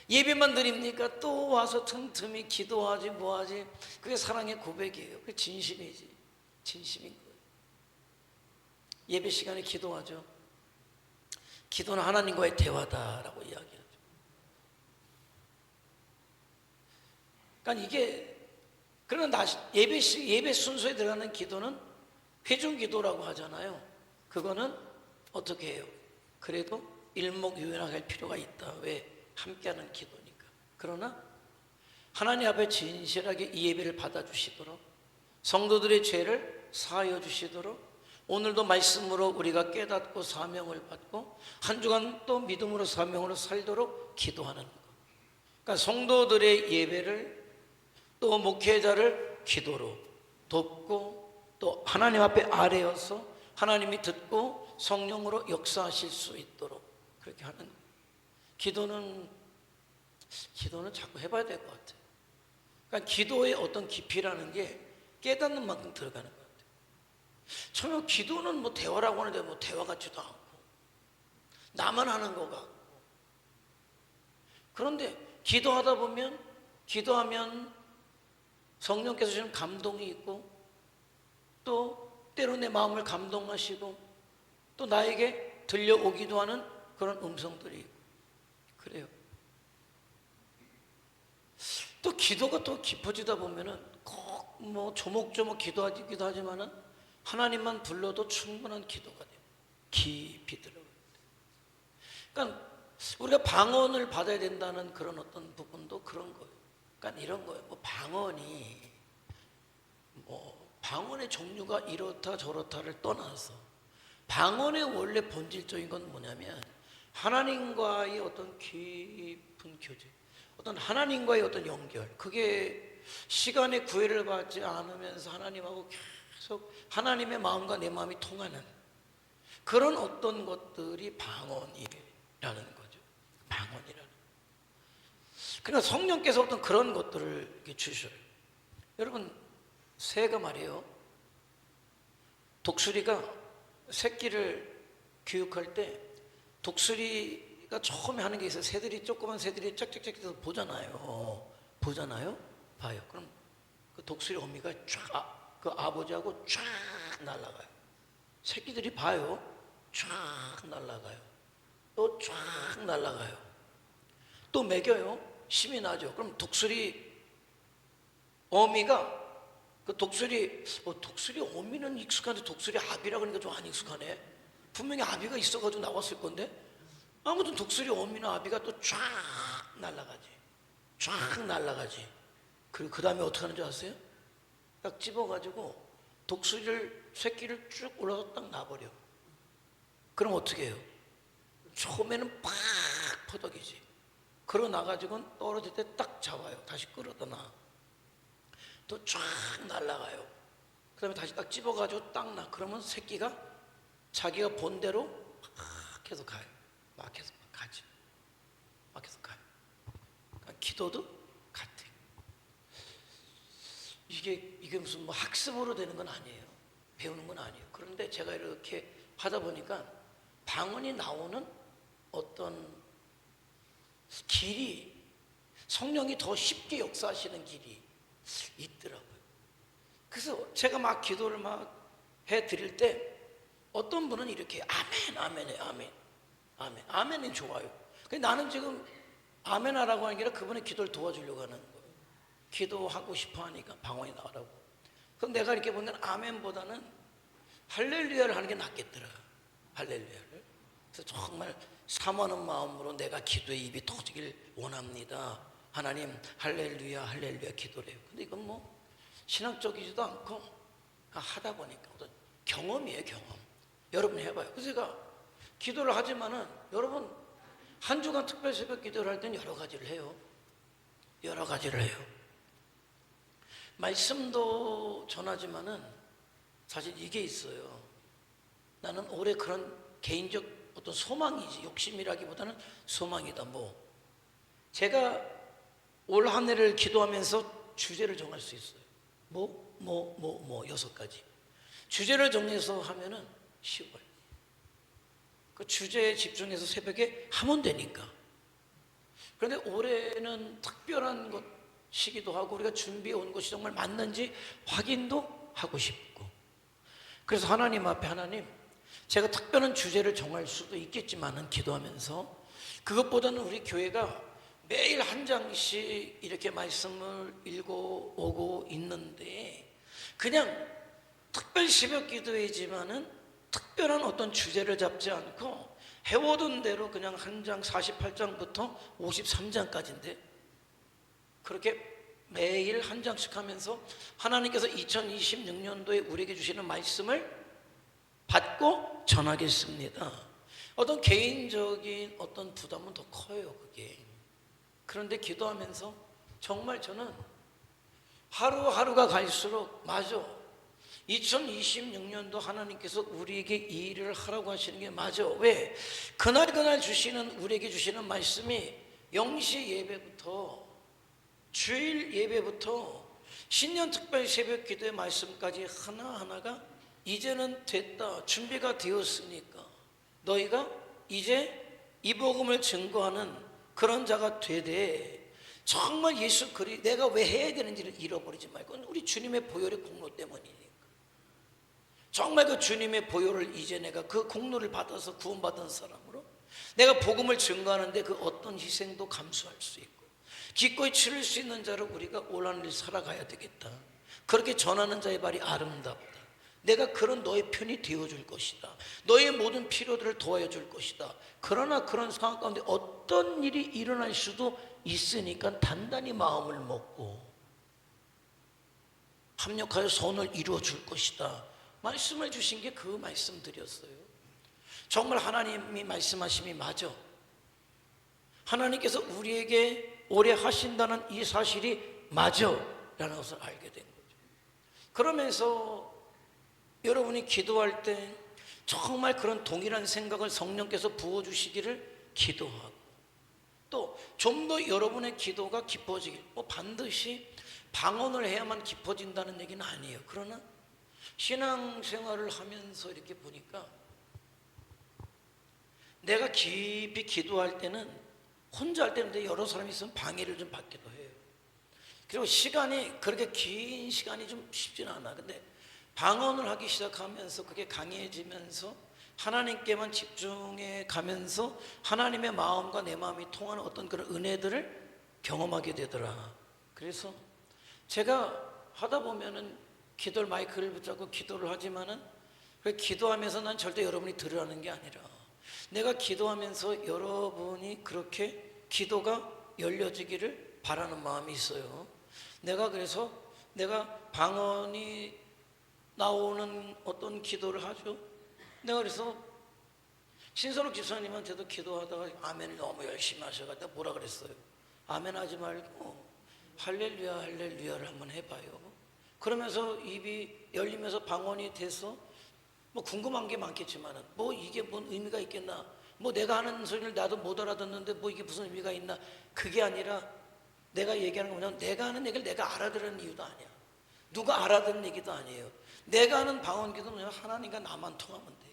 예배만 드립니까? 또 와서 틈틈이 기도하지 뭐하지. 그게 사랑의 고백이에요. 그게 진심이지. 진심인 거예요. 예배 시간에 기도하죠. 기도는 하나님과의 대화다라고 이야기하죠. 그러니까 그러나 예배 순서에 들어가는 기도는 회중 기도라고 하잖아요. 그거는 어떻게 해요? 그래도 일목요연하게 할 필요가 있다. 왜? 함께하는 기도니까. 그러나 하나님 앞에 진실하게 이 예배를 받아주시도록 성도들의 죄를 사하여 주시도록 오늘도 말씀으로 우리가 깨닫고 사명을 받고 한 주간 또 믿음으로 사명으로 살도록 기도하는 것. 그러니까 성도들의 예배를 또 목회자를 기도로 돕고 또 하나님 앞에 아뢰어서 하나님이 듣고 성령으로 역사하실 수 있도록 그렇게 하는 거예요. 기도는 자꾸 해봐야 될 것 같아요. 그러니까 기도의 어떤 깊이라는 게 깨닫는 만큼 들어가는 것 같아요. 처음에 기도는 뭐 대화라고 하는데 뭐 대화 같지도 않고 나만 하는 것 같고. 그런데 기도하면 성령께서 주시는 감동이 있고 또 때로 내 마음을 감동하시고 또 나에게 들려오기도 하는 그런 음성들이 있고 그래요. 또 기도가 또 깊어지다 보면은 꼭 뭐 조목조목 기도하기도 하지만은 하나님만 불러도 충분한 기도가 돼요. 깊이 들어가요. 그러니까 우리가 방언을 받아야 된다는 그런 어떤 부분도 그런 거예요. 그러니까 이런 거예요. 방언의 종류가 이렇다 저렇다를 떠나서 방언의 원래 본질적인 건 뭐냐면 하나님과의 어떤 깊은 교제, 어떤 하나님과의 어떤 연결, 그게 시간의 구애를 받지 않으면서 하나님하고 계속 하나님의 마음과 내 마음이 통하는 그런 어떤 것들이 방언이라는 거죠. 방언이라는. 그러니까 성령께서 어떤 그런 것들을 이렇게 주셔요. 여러분, 새가 말이에요. 독수리가 새끼를 교육할 때 독수리가 처음에 하는 게 있어요. 조그만 새들이 짝짝짝 해서 보잖아요. 봐요. 그럼 그 독수리 어미가 그 아버지하고 쫙 날아가요. 새끼들이 봐요. 쫙 날아가요. 또 쫙 날아가요. 또 먹여요. 힘이 나죠. 그럼 독수리 어미가 독수리 어미는 익숙한데 독수리 아비라고 하니까 좀 안 익숙하네. 분명히 아비가 있어가지고 나왔을 건데 아무튼 독수리 어미나 아비가 또 쫙 날아가지. 그리고 그 다음에 어떻게 하는 줄 아세요? 딱 집어가지고 새끼를 쭉 올라서 딱 놔버려. 그럼 어떻게 해요? 처음에는 팍 퍼덕이지. 그러고 나가지고는 떨어질 때 딱 잡아요. 다시 끌어다 놔. 또 쫙 날아가요. 그 다음에 다시 딱 집어가지고 딱 놔. 그러면 새끼가 자기가 본 대로 막 해서 가요. 막 해서 가지. 기도도 같아요. 이게 무슨 뭐 학습으로 되는 건 아니에요. 배우는 건 아니에요. 그런데 제가 이렇게 하다 보니까 방언이 나오는 어떤 길이, 성령이 더 쉽게 역사하시는 길이 있더라고요. 그래서 제가 막 기도를 막 해드릴 때 어떤 분은 이렇게 아멘, 아멘해, 아멘, 아멘, 아멘은 좋아요. 근데 나는 지금 아멘 하라고 하는 게 아니라 그분의 기도를 도와주려고 하는 거예요. 기도하고 싶어 하니까 방언이 나오라고. 그럼 내가 이렇게 보면 아멘보다는 할렐루야를 하는 게 낫겠더라. 할렐루야를. 그래서 정말 사모하는 마음으로 내가 기도의 입이 터지길 원합니다. 하나님 할렐루야 할렐루야 기도래요. 근데 이건 뭐 신학적이지도 않고 하다 보니까 어떤 경험이에요. 경험. 여러분 해봐요. 그래서 제가 기도를 하지만은 여러분 한 주간 특별 새벽 기도를 할 때는 여러 가지를 해요. 여러 가지를 해요. 말씀도 전하지만은 사실 이게 있어요. 나는 올해 그런 개인적 어떤 소망이지, 욕심이라기보다는 소망이다. 뭐 제가 올 한 해를 기도하면서 주제를 정할 수 있어요. 뭐 6가지 주제를 정해서 하면은 쉬워요. 그 주제에 집중해서 새벽에 하면 되니까. 그런데 올해는 특별한 것이기도 하고 우리가 준비해 온 것이 정말 맞는지 확인도 하고 싶고, 그래서 하나님 앞에 하나님, 제가 특별한 주제를 정할 수도 있겠지만은 기도하면서 그것보다는 우리 교회가 매일 한 장씩 이렇게 말씀을 읽어오고 있는데 그냥 특별 새벽 기도이지만은 특별한 어떤 주제를 잡지 않고 해오던 대로 그냥 한 장 48장부터 53장까지인데 그렇게 매일 한 장씩 하면서 하나님께서 2026년도에 우리에게 주시는 말씀을 받고 전하겠습니다. 어떤 개인적인 어떤 부담은 더 커요, 그게. 그런데 기도하면서 정말 저는 하루하루가 갈수록 맞아, 2026년도 하나님께서 우리에게 이 일을 하라고 하시는 게 맞아. 왜? 그날 주시는, 우리에게 주시는 말씀이 0시 예배부터 주일 예배부터 신년 특별 새벽 기도의 말씀까지 하나하나가 이제는 됐다, 준비가 되었으니까 너희가 이제 이 복음을 증거하는 그런 자가 되되 정말 예수 그리스도 내가 왜 해야 되는지를 잃어버리지 말고, 우리 주님의 보혈의 공로 때문이니까. 정말 그 주님의 보혈을 이제 내가 그 공로를 받아서 구원받은 사람으로 내가 복음을 증거하는데 그 어떤 희생도 감수할 수 있고 기꺼이 치를 수 있는 자로 우리가 올 한 일 살아가야 되겠다. 그렇게 전하는 자의 발이 아름답다. 내가 그런 너의 편이 되어줄 것이다. 너의 모든 필요들을 도와줘 줄 것이다. 그러나 그런 상황 가운데 어떤 일이 일어날 수도 있으니까 단단히 마음을 먹고 합력하여 선을 이루어 줄 것이다. 말씀을 주신 게 그 말씀들이었어요. 정말 하나님이 말씀하심이 맞아. 하나님께서 우리에게 오래 하신다는 이 사실이 맞아 라는 것을 알게 된 거죠. 그러면서 여러분이 기도할 때 정말 그런 동일한 생각을 성령께서 부어주시기를 기도하고, 또 좀 더 여러분의 기도가 깊어지길, 반드시 방언을 해야만 깊어진다는 얘기는 아니에요. 그러나 신앙생활을 하면서 이렇게 보니까 내가 깊이 기도할 때는, 혼자 할 때는 여러 사람이 있으면 방해를 좀 받기도 해요. 그리고 시간이 그렇게 긴 시간이 좀 쉽지는 않아. 근데 방언을 하기 시작하면서 그게 강해지면서 하나님께만 집중해 가면서 하나님의 마음과 내 마음이 통하는 어떤 그런 은혜들을 경험하게 되더라. 그래서 제가 하다 보면은 기도를 마이크를 붙잡고 기도를 하지만은 기도하면서 난 절대 여러분이 들으라는 게 아니라 내가 기도하면서 여러분이 그렇게 기도가 열려지기를 바라는 마음이 있어요. 그래서 내가 방언이 나오는 어떤 기도를 하죠. 내가 그래서 신선욱 집사님한테도 기도하다가 아멘을 너무 열심히 하셔가지고 뭐라 그랬어요? 아멘 하지 말고 할렐루야 할렐루야를 한번 해봐요. 그러면서 입이 열리면서 방언이 돼서 뭐 궁금한 게 많겠지만은 뭐 이게 뭔 의미가 있겠나, 뭐 내가 하는 소리를 나도 못 알아듣는데 뭐 이게 무슨 의미가 있나, 그게 아니라 내가 얘기하는 건 뭐냐면 내가 하는 얘기를 내가 알아들은 이유도 아니야. 누가 알아듣는 얘기도 아니에요. 내가 하는 방언기도 뭐냐면 하나님과 나만 통하면 돼요.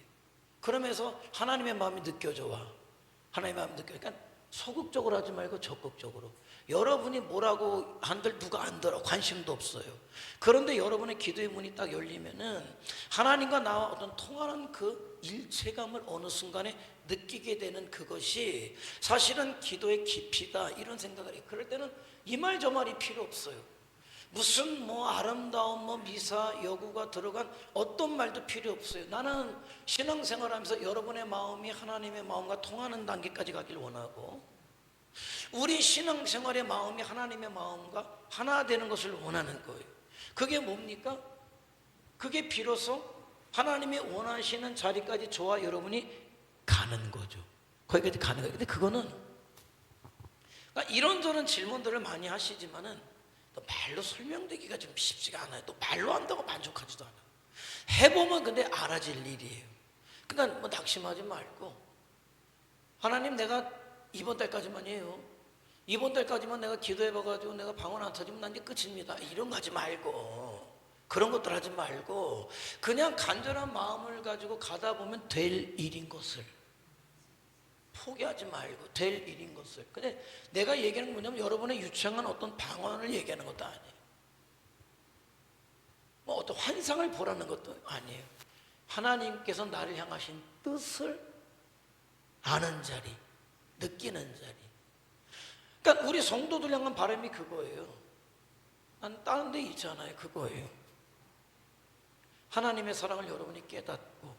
그러면서 하나님의 마음이 느껴져 와. 하나님의 마음이 느껴져. 그러니까 소극적으로 하지 말고 적극적으로. 여러분이 뭐라고 한들 누가 안 들어. 관심도 없어요. 그런데 여러분의 기도의 문이 딱 열리면은 하나님과 나와 어떤 통하는 그 일체감을 어느 순간에 느끼게 되는 그것이 사실은 기도의 깊이다, 이런 생각을 해요. 그럴 때는 이 말 저 말이 필요 없어요. 무슨 뭐 아름다운 뭐 미사 여구가 들어간 어떤 말도 필요 없어요. 나는 신앙생활하면서 여러분의 마음이 하나님의 마음과 통하는 단계까지 가길 원하고, 우리 신앙생활의 마음이 하나님의 마음과 하나 되는 것을 원하는 거예요. 그게 뭡니까? 그게 비로소 하나님이 원하시는 자리까지 저와 여러분이 가는 거죠. 거기까지 가는 거예요. 근데 그거는 그러니까 이런저런 질문들을 많이 하시지만은 또 말로 설명되기가 좀 쉽지가 않아요. 또 말로 한다고 만족하지도 않아요. 해보면 근데 알아질 일이에요. 그러니까 뭐 낙심하지 말고, 하나님 내가 이번 달까지만이에요. 이번 달까지만 내가 기도해봐가지고 내가 방언 안 터지면 난 이제 끝입니다. 이런 거 하지 말고, 그런 것들 하지 말고 그냥 간절한 마음을 가지고 가다 보면 될 일인 것을 포기하지 말고 될 일인 것을. 근데 내가 얘기하는 건 뭐냐면 여러분의 유창한 어떤 방언을 얘기하는 것도 아니에요. 뭐 어떤 환상을 보라는 것도 아니에요. 하나님께서 나를 향하신 뜻을 아는 자리, 느끼는 자리. 그러니까 우리 성도들 향한 바람이 그거예요. 난 다른 데 있잖아요. 그거예요. 하나님의 사랑을 여러분이 깨닫고,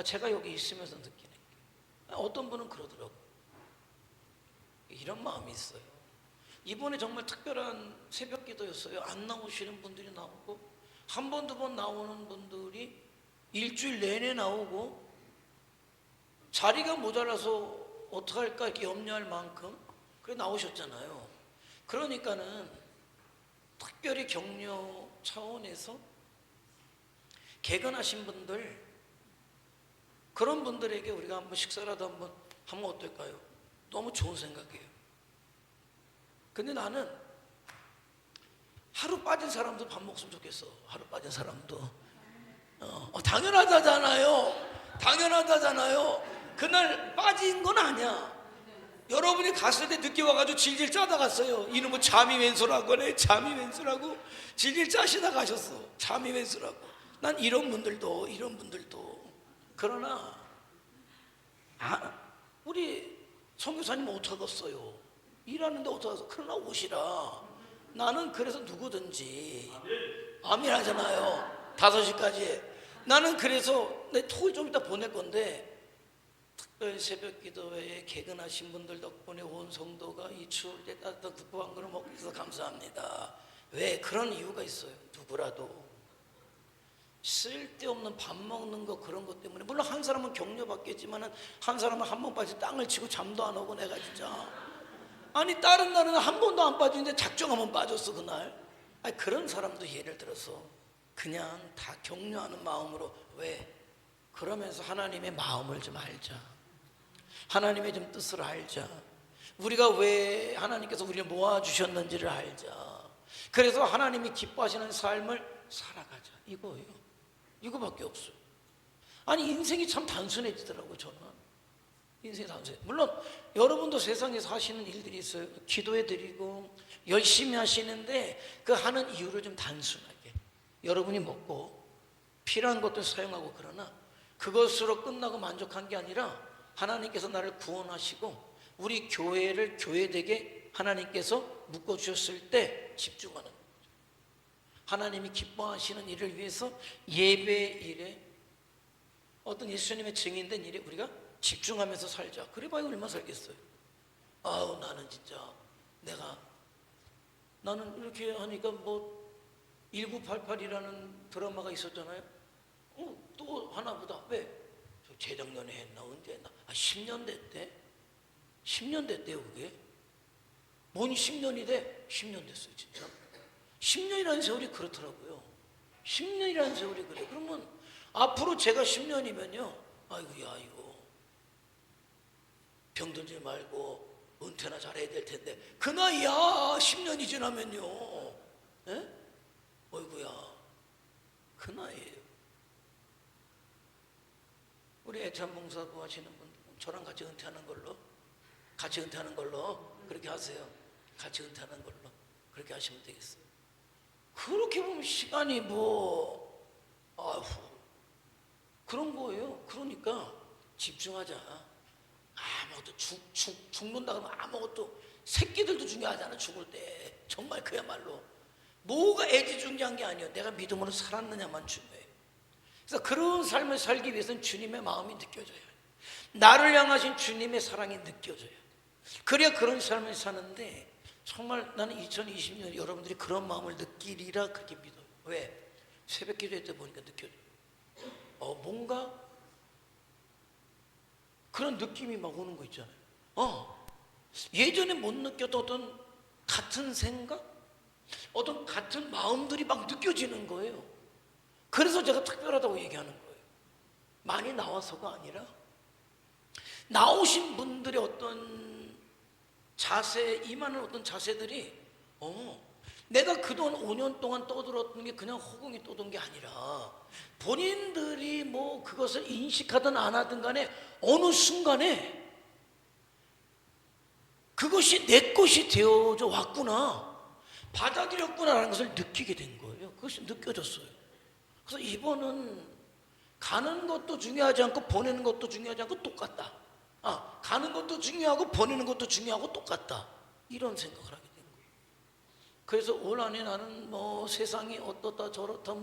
제가 여기 있으면서 느끼는 게, 어떤 분은 그러더라고요. 이런 마음이 있어요. 이번에 정말 특별한 새벽 기도였어요. 안 나오시는 분들이 나오고, 한 번, 두 번 나오는 분들이 일주일 내내 나오고, 자리가 모자라서 어떡할까 이렇게 염려할 만큼 그래 나오셨잖아요. 그러니까는 특별히 격려 차원에서 개근하신 분들, 그런 분들에게 우리가 한번 식사라도 한번 하면 어떨까요? 너무 좋은 생각이에요. 근데 나는 하루 빠진 사람도 밥 먹으면 좋겠어. 하루 빠진 사람도. 당연하다잖아요. 당연하다잖아요. 그날 빠진 건 아니야. 여러분이 갔을 때 늦게 와가지고 질질 짜다 갔어요. 이놈의 잠이 왼수라고 그래. 잠이 왼수라고 질질 짜시다 가셨어. 잠이 왼수라고. 난 이런 분들도 그러나 우리 선교사님 어떡하겠어요. 일하는데 어떡하겠어. 그러나 오시라. 나는 그래서 누구든지 아멘 하잖아요. 5시까지 나는 그래서 내 톡을 좀 이따 보낼 건데, 특별 새벽 기도회에 개근하신 분들 덕분에 온 성도가 이 추울 때 따뜻한 국밥 한 그릇 먹게 해서 감사합니다. 왜? 그런 이유가 있어요. 누구라도 쓸데없는 밥 먹는 거 그런 것 때문에, 물론 한 사람은 격려받겠지만은 한 사람은 한 번 빠져 땅을 치고 잠도 안 오고, 내가 진짜 아니 다른 날은 한 번도 안 빠지는데 작정하면 빠졌어 그날. 아니 그런 사람도 예를 들어서 그냥 다 격려하는 마음으로, 왜? 그러면서 하나님의 마음을 좀 알자. 하나님의 좀 뜻을 알자. 우리가 왜 하나님께서 우리를 모아주셨는지를 알자. 그래서 하나님이 기뻐하시는 삶을 살아가자. 이거예요. 이거밖에 없어요. 아니 인생이 참 단순해지더라고요. 저는 인생이 단순해. 물론 여러분도 세상에서 하시는 일들이 있어요. 기도해드리고 열심히 하시는데 그 하는 이유를 좀 단순하게, 여러분이 먹고 필요한 것들 사용하고, 그러나 그것으로 끝나고 만족한 게 아니라 하나님께서 나를 구원하시고 우리 교회를 교회되게 하나님께서 묶어주셨을 때 집중하는 거죠. 하나님이 기뻐하시는 일을 위해서 예배 일에, 어떤 예수님의 증인된 일에 우리가 집중하면서 살자. 그래 봐야 얼마나 살겠어요. 아우 나는 진짜 나는 이렇게 하니까 뭐 1988이라는 드라마가 있었잖아요. 또 하나보다. 왜? 저 재작년에 했나 언제 했나? 10년 됐대. 10년 됐대요 그게. 뭔 10년이 돼? 10년 됐어요 진짜. 10년이라는 세월이 그렇더라고요. 10년이라는 세월이 그래. 그러면 앞으로 제가 10년이면요, 아이고 야 이거 병들지 말고 은퇴나 잘해야 될 텐데 그 나이야 10년이 지나면요. 예? 어이구야 그 나이에요. 우리 애참 봉사부 하시는 분 저랑 같이 은퇴하는 걸로 그렇게 하세요. 같이 은퇴하는 걸로 그렇게 하시면 되겠어요. 그렇게 보면 시간이 아휴 그런 거예요. 그러니까 집중하자. 아무것도 죽는다 그러면 아무것도 새끼들도 중요하잖아. 죽을 때 정말 그야말로 뭐가 애지중지한 게 아니에요. 내가 믿음으로 살았느냐만 중요해요. 그래서 그런 삶을 살기 위해서는 주님의 마음이 느껴져요. 나를 향하신 주님의 사랑이 느껴져요. 그래야 그런 삶을 사는데 정말 나는 2020년 여러분들이 그런 마음을 느끼리라 그렇게 믿어요. 왜? 새벽 기도회 때 보니까 느껴져요. 뭔가 그런 느낌이 막 오는 거 있잖아요. 예전에 못 느꼈던 어떤 같은 생각? 어떤 같은 마음들이 막 느껴지는 거예요. 그래서 제가 특별하다고 얘기하는 거예요. 많이 나와서가 아니라 나오신 분들의 어떤 자세, 임하는 어떤 자세들이 내가 그동안 5년 동안 떠들었던 게 그냥 허공이 떠든 게 아니라 본인들이 그것을 인식하든 안 하든 간에 어느 순간에 그것이 내 것이 되어져 왔구나, 받아들였구나라는 것을 느끼게 된 거예요. 그것이 느껴졌어요. 그래서 이번은 가는 것도 중요하지 않고 보내는 것도 중요하지 않고 똑같다. 가는 것도 중요하고 보내는 것도 중요하고 똑같다. 이런 생각을 하게 된 거예요. 그래서 올 한해 나는 세상이 어떻다 저렇다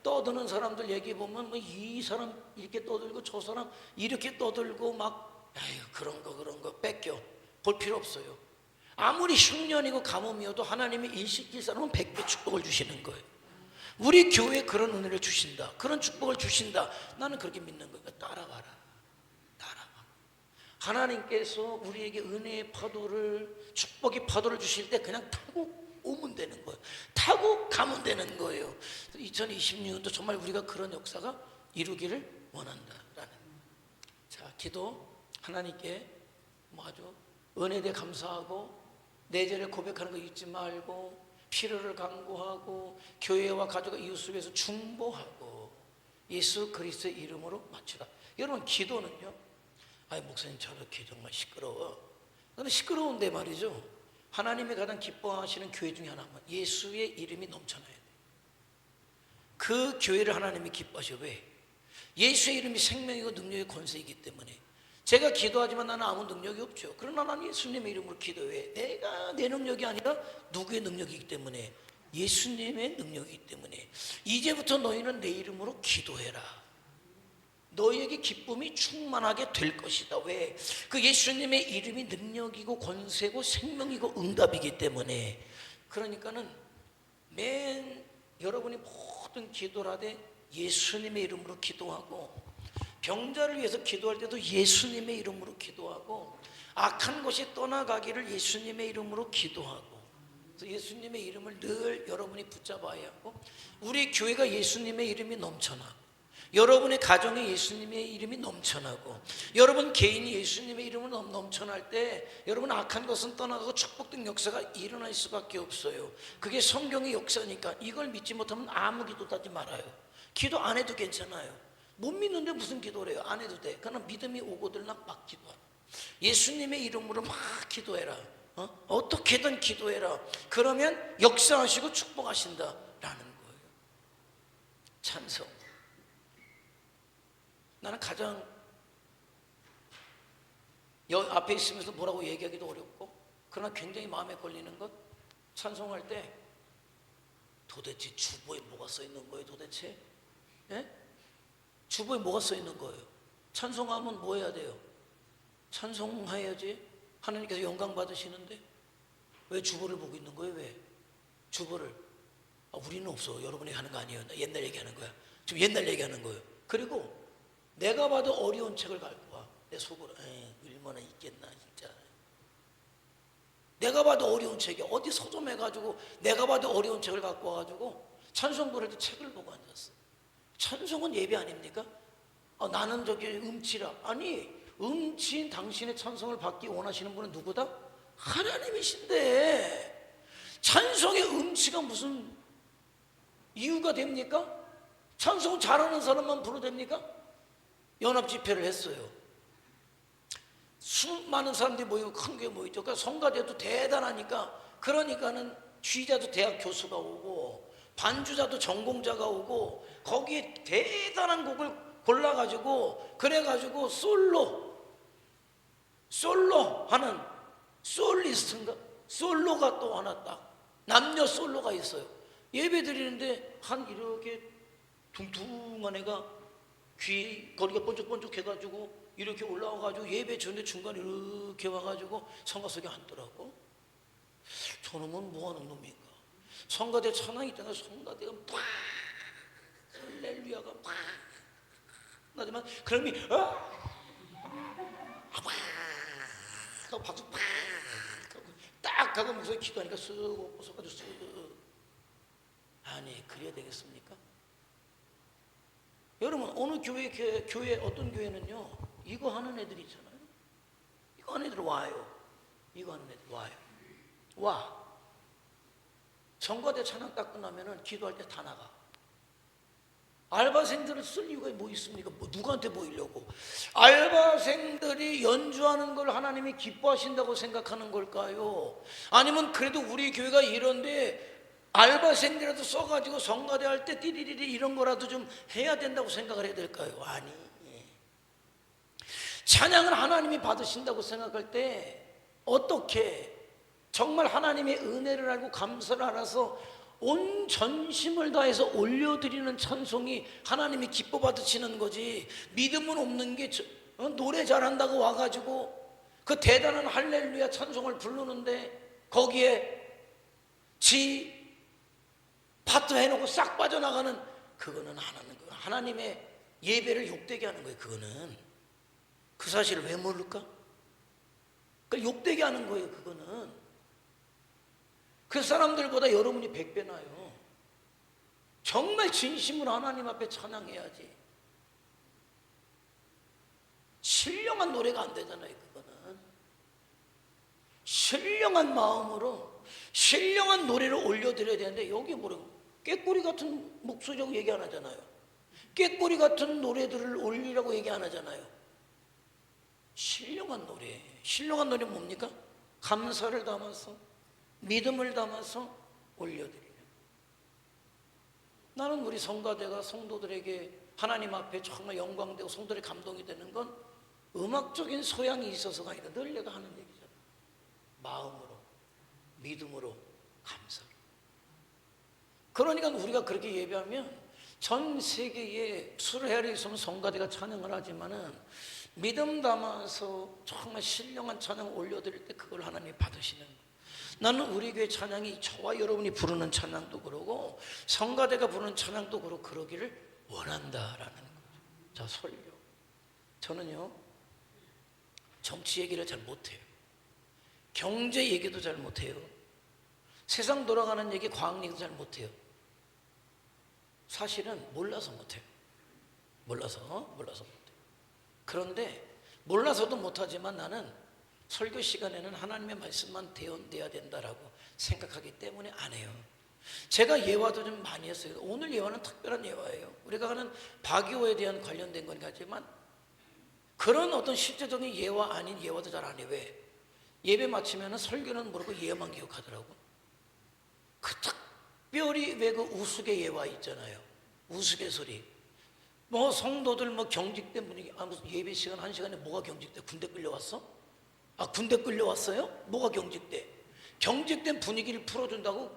떠드는 사람들 얘기 보면 이 사람 이렇게 떠들고 저 사람 이렇게 떠들고 그런 거 뺏겨 볼 필요 없어요. 아무리 흉년이고 가뭄이어도 하나님이 일시킬 사람은 100배 축복을 주시는 거예요. 우리 교회에 그런 은혜를 주신다, 그런 축복을 주신다. 나는 그렇게 믿는 거예요. 따라와라. 하나님께서 우리에게 은혜의 파도를, 축복의 파도를 주실 때 그냥 타고 오면 되는 거예요. 타고 가면 되는 거예요. 2026년도 정말 우리가 그런 역사가 이루기를 원한다라는. 자, 기도 하나님께 아주 은혜에 대해 감사하고 내 죄를 고백하는 거 잊지 말고 필요를 간구하고 교회와 가족과 이웃을 위해서 중보하고 예수 그리스도의 이름으로 맞추라. 여러분, 기도는요, 목사님 저렇게 정말 시끄러워. 근데 시끄러운데 말이죠, 하나님이 가장 기뻐하시는 교회 중에 하나는 예수의 이름이 넘쳐나야 돼요. 그 교회를 하나님이 기뻐하셔. 왜? 예수의 이름이 생명이고 능력의 권세이기 때문에. 제가 기도하지만 나는 아무 능력이 없죠. 그러나 나는 예수님의 이름으로 기도해. 내가 내 능력이 아니라 누구의 능력이기 때문에? 예수님의 능력이기 때문에. 이제부터 너희는 내 이름으로 기도해라. 너희에게 기쁨이 충만하게 될 것이다. 왜? 그 예수님의 이름이 능력이고 권세고 생명이고 응답이기 때문에. 그러니까는 여러분이 모든 기도를 하되 예수님의 이름으로 기도하고, 병자를 위해서 기도할 때도 예수님의 이름으로 기도하고, 악한 것이 떠나가기를 예수님의 이름으로 기도하고. 그래서 예수님의 이름을 늘 여러분이 붙잡아야 하고, 우리 교회가 예수님의 이름이 넘쳐나고, 여러분의 가정에 예수님의 이름이 넘쳐나고, 여러분 개인이 예수님의 이름을 넘쳐날 때 여러분 악한 것은 떠나가고 축복된 역사가 일어날 수밖에 없어요. 그게 성경의 역사니까. 이걸 믿지 못하면 아무 기도도 하지 말아요. 기도 안 해도 괜찮아요. 못 믿는데 무슨 기도를 해요? 안 해도 돼. 그러나 믿음이 오고들나 막 기도하라. 예수님의 이름으로 막 기도해라. 어떻게든 기도해라. 그러면 역사하시고 축복하신다라는 거예요. 찬송. 나는 가장 앞에 있으면서 뭐라고 얘기하기도 어렵고, 그러나 굉장히 마음에 걸리는 것, 찬송할 때 도대체 주보에 뭐가 써 있는 거예요? 도대체? 예? 주보에 뭐가 써 있는 거예요? 찬송하면 뭐 해야 돼요? 찬송해야지 하나님께서 영광 받으시는데 왜 주보를 보고 있는 거예요? 왜? 주보를. 우리는 없어. 여러분이 하는 거 아니에요. 나 옛날 얘기하는 거야. 지금 옛날 얘기하는 거예요. 그리고 내가 봐도 어려운 책을 갖고 와. 내 속으로 얼마나 있겠나 진짜. 내가 봐도 어려운 책이 어디 서점해가지고 내가 봐도 어려운 책을 갖고 와가지고 찬송 부를 때 책을 보고 앉았어. 찬송은 예배 아닙니까? 나는 음치라. 아니, 음치인 당신의 찬송을 받기 원하시는 분은 누구다? 하나님이신데 찬송의 음치가 무슨 이유가 됩니까? 찬송 잘하는 사람만 불러도 됩니까? 연합 집회를 했어요. 수많은 사람들이 모이고 큰 교회 모이죠. 그러니까 성가대도 대단하니까, 그러니까는 쥐자도 대학 교수가 오고 반주자도 전공자가 오고 거기에 대단한 곡을 골라가지고 그래가지고 솔로 하는 솔리스트인가? 솔로가 또 하나 딱 남녀 솔로가 있어요. 예배 드리는데 한 이렇게 둥둥한 애가 귀 거리가 번쩍번쩍 해가지고 이렇게 올라와가지고 예배 전에 중간에 이렇게 와가지고 성가 속에 앉더라고. 저놈은 뭐하는 놈인가? 성가대 찬양이 있잖아. 성가대가 팍 할렐루야가 팍 나지만 그놈이 하고 박수 팍 딱 하고 목소리 기도하니까 쓱 웃어가지고 쓱. 아니 그래야 되겠습니까? 여러분 어느 교회 어떤 교회는요 이거 하는 애들이 있잖아요. 이거 하는 애들 와요. 이거 하는 애들 와요. 와. 성가대 찬양 딱 끝나면은 기도할 때 다 나가. 알바생들을 쓸 이유가 뭐 있습니까? 뭐 누구한테 보이려고? 알바생들이 연주하는 걸 하나님이 기뻐하신다고 생각하는 걸까요? 아니면 그래도 우리 교회가 이런데 알바생들이라도 써가지고 성가대 할 때 띠리리리 이런 거라도 좀 해야 된다고 생각을 해야 될까요? 아니. 찬양을 하나님이 받으신다고 생각할 때 어떻게 정말 하나님의 은혜를 알고 감사를 알아서 온 전심을 다해서 올려드리는 찬송이 하나님이 기뻐 받으시는 거지. 믿음은 없는 게 노래 잘한다고 와가지고 그 대단한 할렐루야 찬송을 부르는데 거기에 지 파트 해놓고 싹 빠져나가는 그거는 하나님의 예배를 욕되게 하는 거예요. 그거는 그 사실을 왜 모를까? 그러니까 욕되게 하는 거예요. 그거는 그 사람들보다 여러분이 100배 나요. 정말 진심으로 하나님 앞에 찬양해야지. 신령한 노래가 안 되잖아요. 그거는 신령한 마음으로 신령한 노래를 올려드려야 되는데 여기 뭐라고 꾀꼬리 같은 목소리라고 얘기 안 하잖아요. 꾀꼬리 같은 노래들을 올리라고 얘기 안 하잖아요. 신령한 노래 뭡니까? 감사를 담아서 믿음을 담아서 올려드리는. 나는 우리 성가대가 성도들에게 하나님 앞에 정말 영광되고 성도들의 감동이 되는 건 음악적인 소양이 있어서가 아니라 늘 내가 하는 얘기잖아. 마음으로 믿음으로 감사로. 그러니까 우리가 그렇게 예배하면 전 세계에 수레헬에 있으면 성가대가 찬양을 하지만은 믿음 담아서 정말 신령한 찬양을 올려드릴 때 그걸 하나님이 받으시는 거예요. 나는 우리 교회 찬양이 저와 여러분이 부르는 찬양도 그러고 성가대가 부르는 찬양도 그러고 그러기를 원한다라는 거죠. 자, 설교. 저는요 정치 얘기를 잘 못해요. 경제 얘기도 잘 못해요. 세상 돌아가는 얘기, 과학 얘기도 잘 못해요. 사실은 몰라서 못해요. 몰라서 못해요. 그런데 몰라서도 못하지만 나는 설교 시간에는 하나님의 말씀만 대언돼야 된다라고 생각하기 때문에 안 해요. 제가 예화도 좀 많이 했어요. 오늘 예화는 특별한 예화예요. 우리가 하는 박유호에 대한 관련된 건 같지만 그런 어떤 실제적인 예화 아닌 예화도 잘 안 해요. 왜? 예배 마치면 설교는 모르고 예화만 기억하더라고. 그 특별히 왜 그 우스개 예화 있잖아요. 우스갯소리. 뭐 성도들 뭐 경직된 분위기, 무슨 예배 시간 1시간에 뭐가 경직돼? 군대 끌려왔어? 군대 끌려왔어요? 뭐가 경직돼? 경직된 분위기를 풀어준다고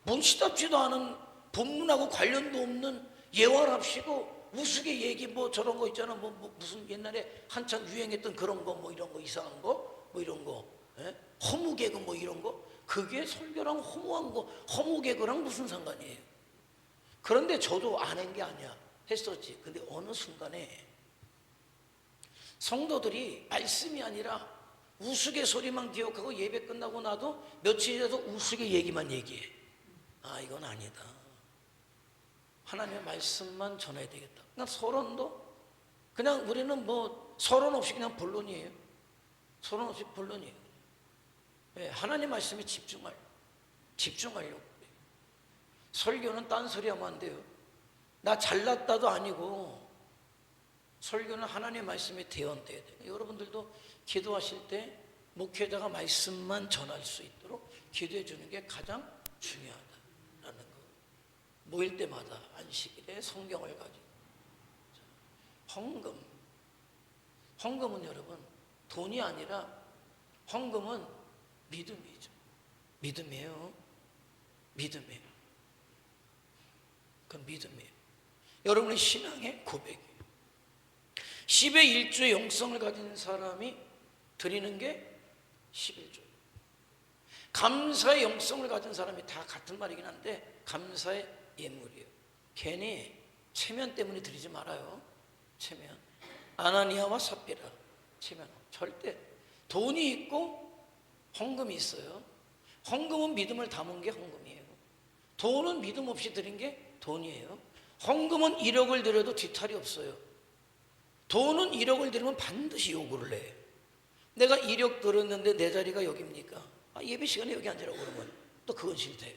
문시답지도 않은 본문하고 관련도 없는 예화를 합시고 우스개 얘기 뭐 저런 거 있잖아. 무슨 옛날에 한참 유행했던 그런 거 뭐 이런 거 이상한 거 뭐 이런 거 허무 개그 뭐 이런 거 그게 설교랑 허무한 거 허무 개그랑 무슨 상관이에요? 그런데 저도 안 한 게 아니야. 했었지. 근데 어느 순간에 성도들이 말씀이 아니라 우스갯소리만 기억하고 예배 끝나고 나도 며칠이라도 우스개 얘기만 얘기해. 이건 아니다. 하나님의 말씀만 전해야 되겠다. 그냥 서론도 그냥 우리는 뭐 서론 없이 그냥 본론이에요. 서론 없이 본론이에요. 하나님 말씀에 집중하려고. 설교는 딴소리 하면 안 돼요. 나 잘났다도 아니고 설교는 하나님의 말씀에 대언돼야 돼요. 여러분들도 기도하실 때 목회자가 말씀만 전할 수 있도록 기도해 주는 게 가장 중요하다라는 거. 모일 때마다 안식일에 성경을 가지고. 헌금은 여러분 돈이 아니라 헌금은 믿음이죠. 믿음이에요. 그건 믿음이에요. 여러분의 신앙의 고백이에요. 10의 1조의 영성을 가진 사람이 드리는 게 11조. 감사의 영성을 가진 사람이 다 같은 말이긴 한데 감사의 예물이에요. 괜히 체면 때문에 드리지 말아요. 체면. 아나니아와 삽비라 체면. 절대. 돈이 있고 헌금이 있어요. 헌금은 믿음을 담은 게 헌금이에요. 돈은 믿음 없이 드린 게 돈이에요. 헌금은 1억을 드려도 뒤탈이 없어요. 돈은 1억을 드리면 반드시 요구를 해. 내가 1억 들었는데 내 자리가 여기입니까? 예배 시간에 여기 앉으라고 그러면 또 그건 싫대.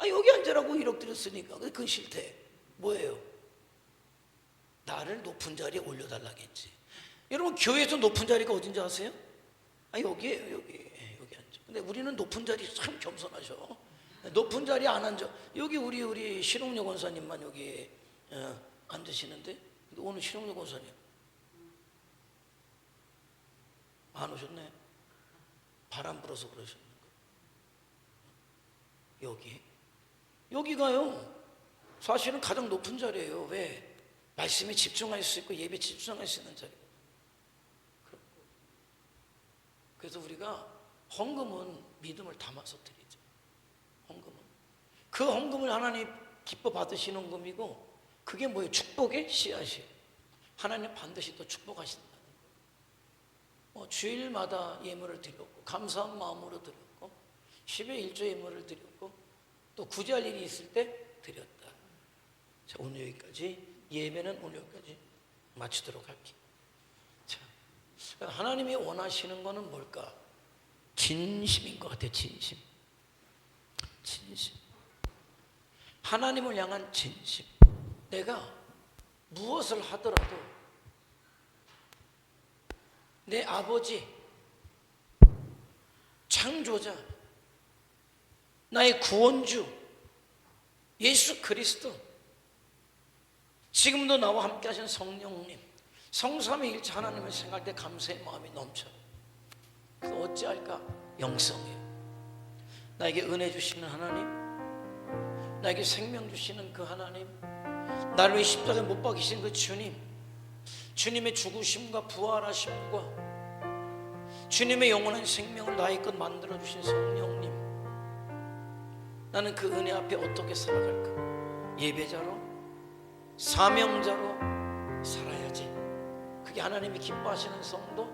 여기 앉으라고 1억 드렸으니까 그건 싫대. 뭐예요? 나를 높은 자리에 올려달라겠지. 여러분 교회에서 높은 자리가 어딘지 아세요? 여기에요. 여기 앉아. 근데 우리는 높은 자리 참 겸손하셔. 높은 자리에 안 앉아. 여기 우리 신홍려 권사님만 여기 앉으시는데 오늘 신홍려 권사님 안 오셨네. 바람 불어서 그러셨는 거. 여기가요 사실은 가장 높은 자리예요. 왜? 말씀에 집중할 수 있고 예배에 집중할 수 있는 자리예요. 그래서 우리가 헌금은 믿음을 담아서 드리죠. 그 헌금을 하나님 기뻐 받으시는 헌금이고 그게 뭐예요? 축복의 씨앗이에요. 하나님 반드시 또 축복하신다는 거예요. 주일마다 예물을 드렸고 감사한 마음으로 드렸고 10의 1조 예물을 드렸고 또 구제할 일이 있을 때 드렸다. 자, 오늘 여기까지. 예배는 오늘 여기까지 마치도록 할게요. 자, 하나님이 원하시는 거는 뭘까? 진심인 것 같아요. 진심. 하나님을 향한 진심. 내가 무엇을 하더라도 내 아버지, 창조자, 나의 구원주 예수 그리스도, 지금도 나와 함께 하신 성령님, 성삼위일체 하나님을 생각할 때 감사의 마음이 넘쳐요. 그래서 어찌할까? 영성이에요. 나에게 은혜 주시는 하나님, 나에게 생명 주시는 그 하나님, 나를 위해 십자가에 못 박히신 그 주님, 주님의 죽으심과 부활하심과 주님의 영원한 생명을 나의 것 만들어주신 성령님, 나는 그 은혜 앞에 어떻게 살아갈까? 예배자로, 사명자로 살아야지. 그게 하나님이 기뻐하시는 성도,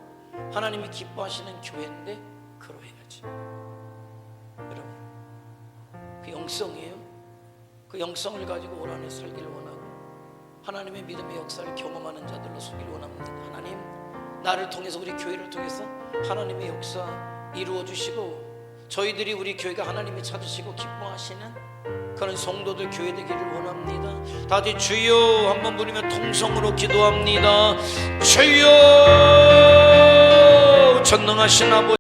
하나님이 기뻐하시는 교회인데 그러해야지. 여러분, 그 영성이에요. 그 영성을 가지고 올 한해 살기를 원하고 하나님의 믿음의 역사를 경험하는 자들로 서기를 원합니다. 하나님, 나를 통해서 우리 교회를 통해서 하나님의 역사 이루어 주시고 저희들이 우리 교회가 하나님이 찾으시고 기뻐하시는 그런 성도들 교회 되기를 원합니다. 다들 주여 한번 부르며 통성으로 기도합니다. 주여, 전능하신 아버지,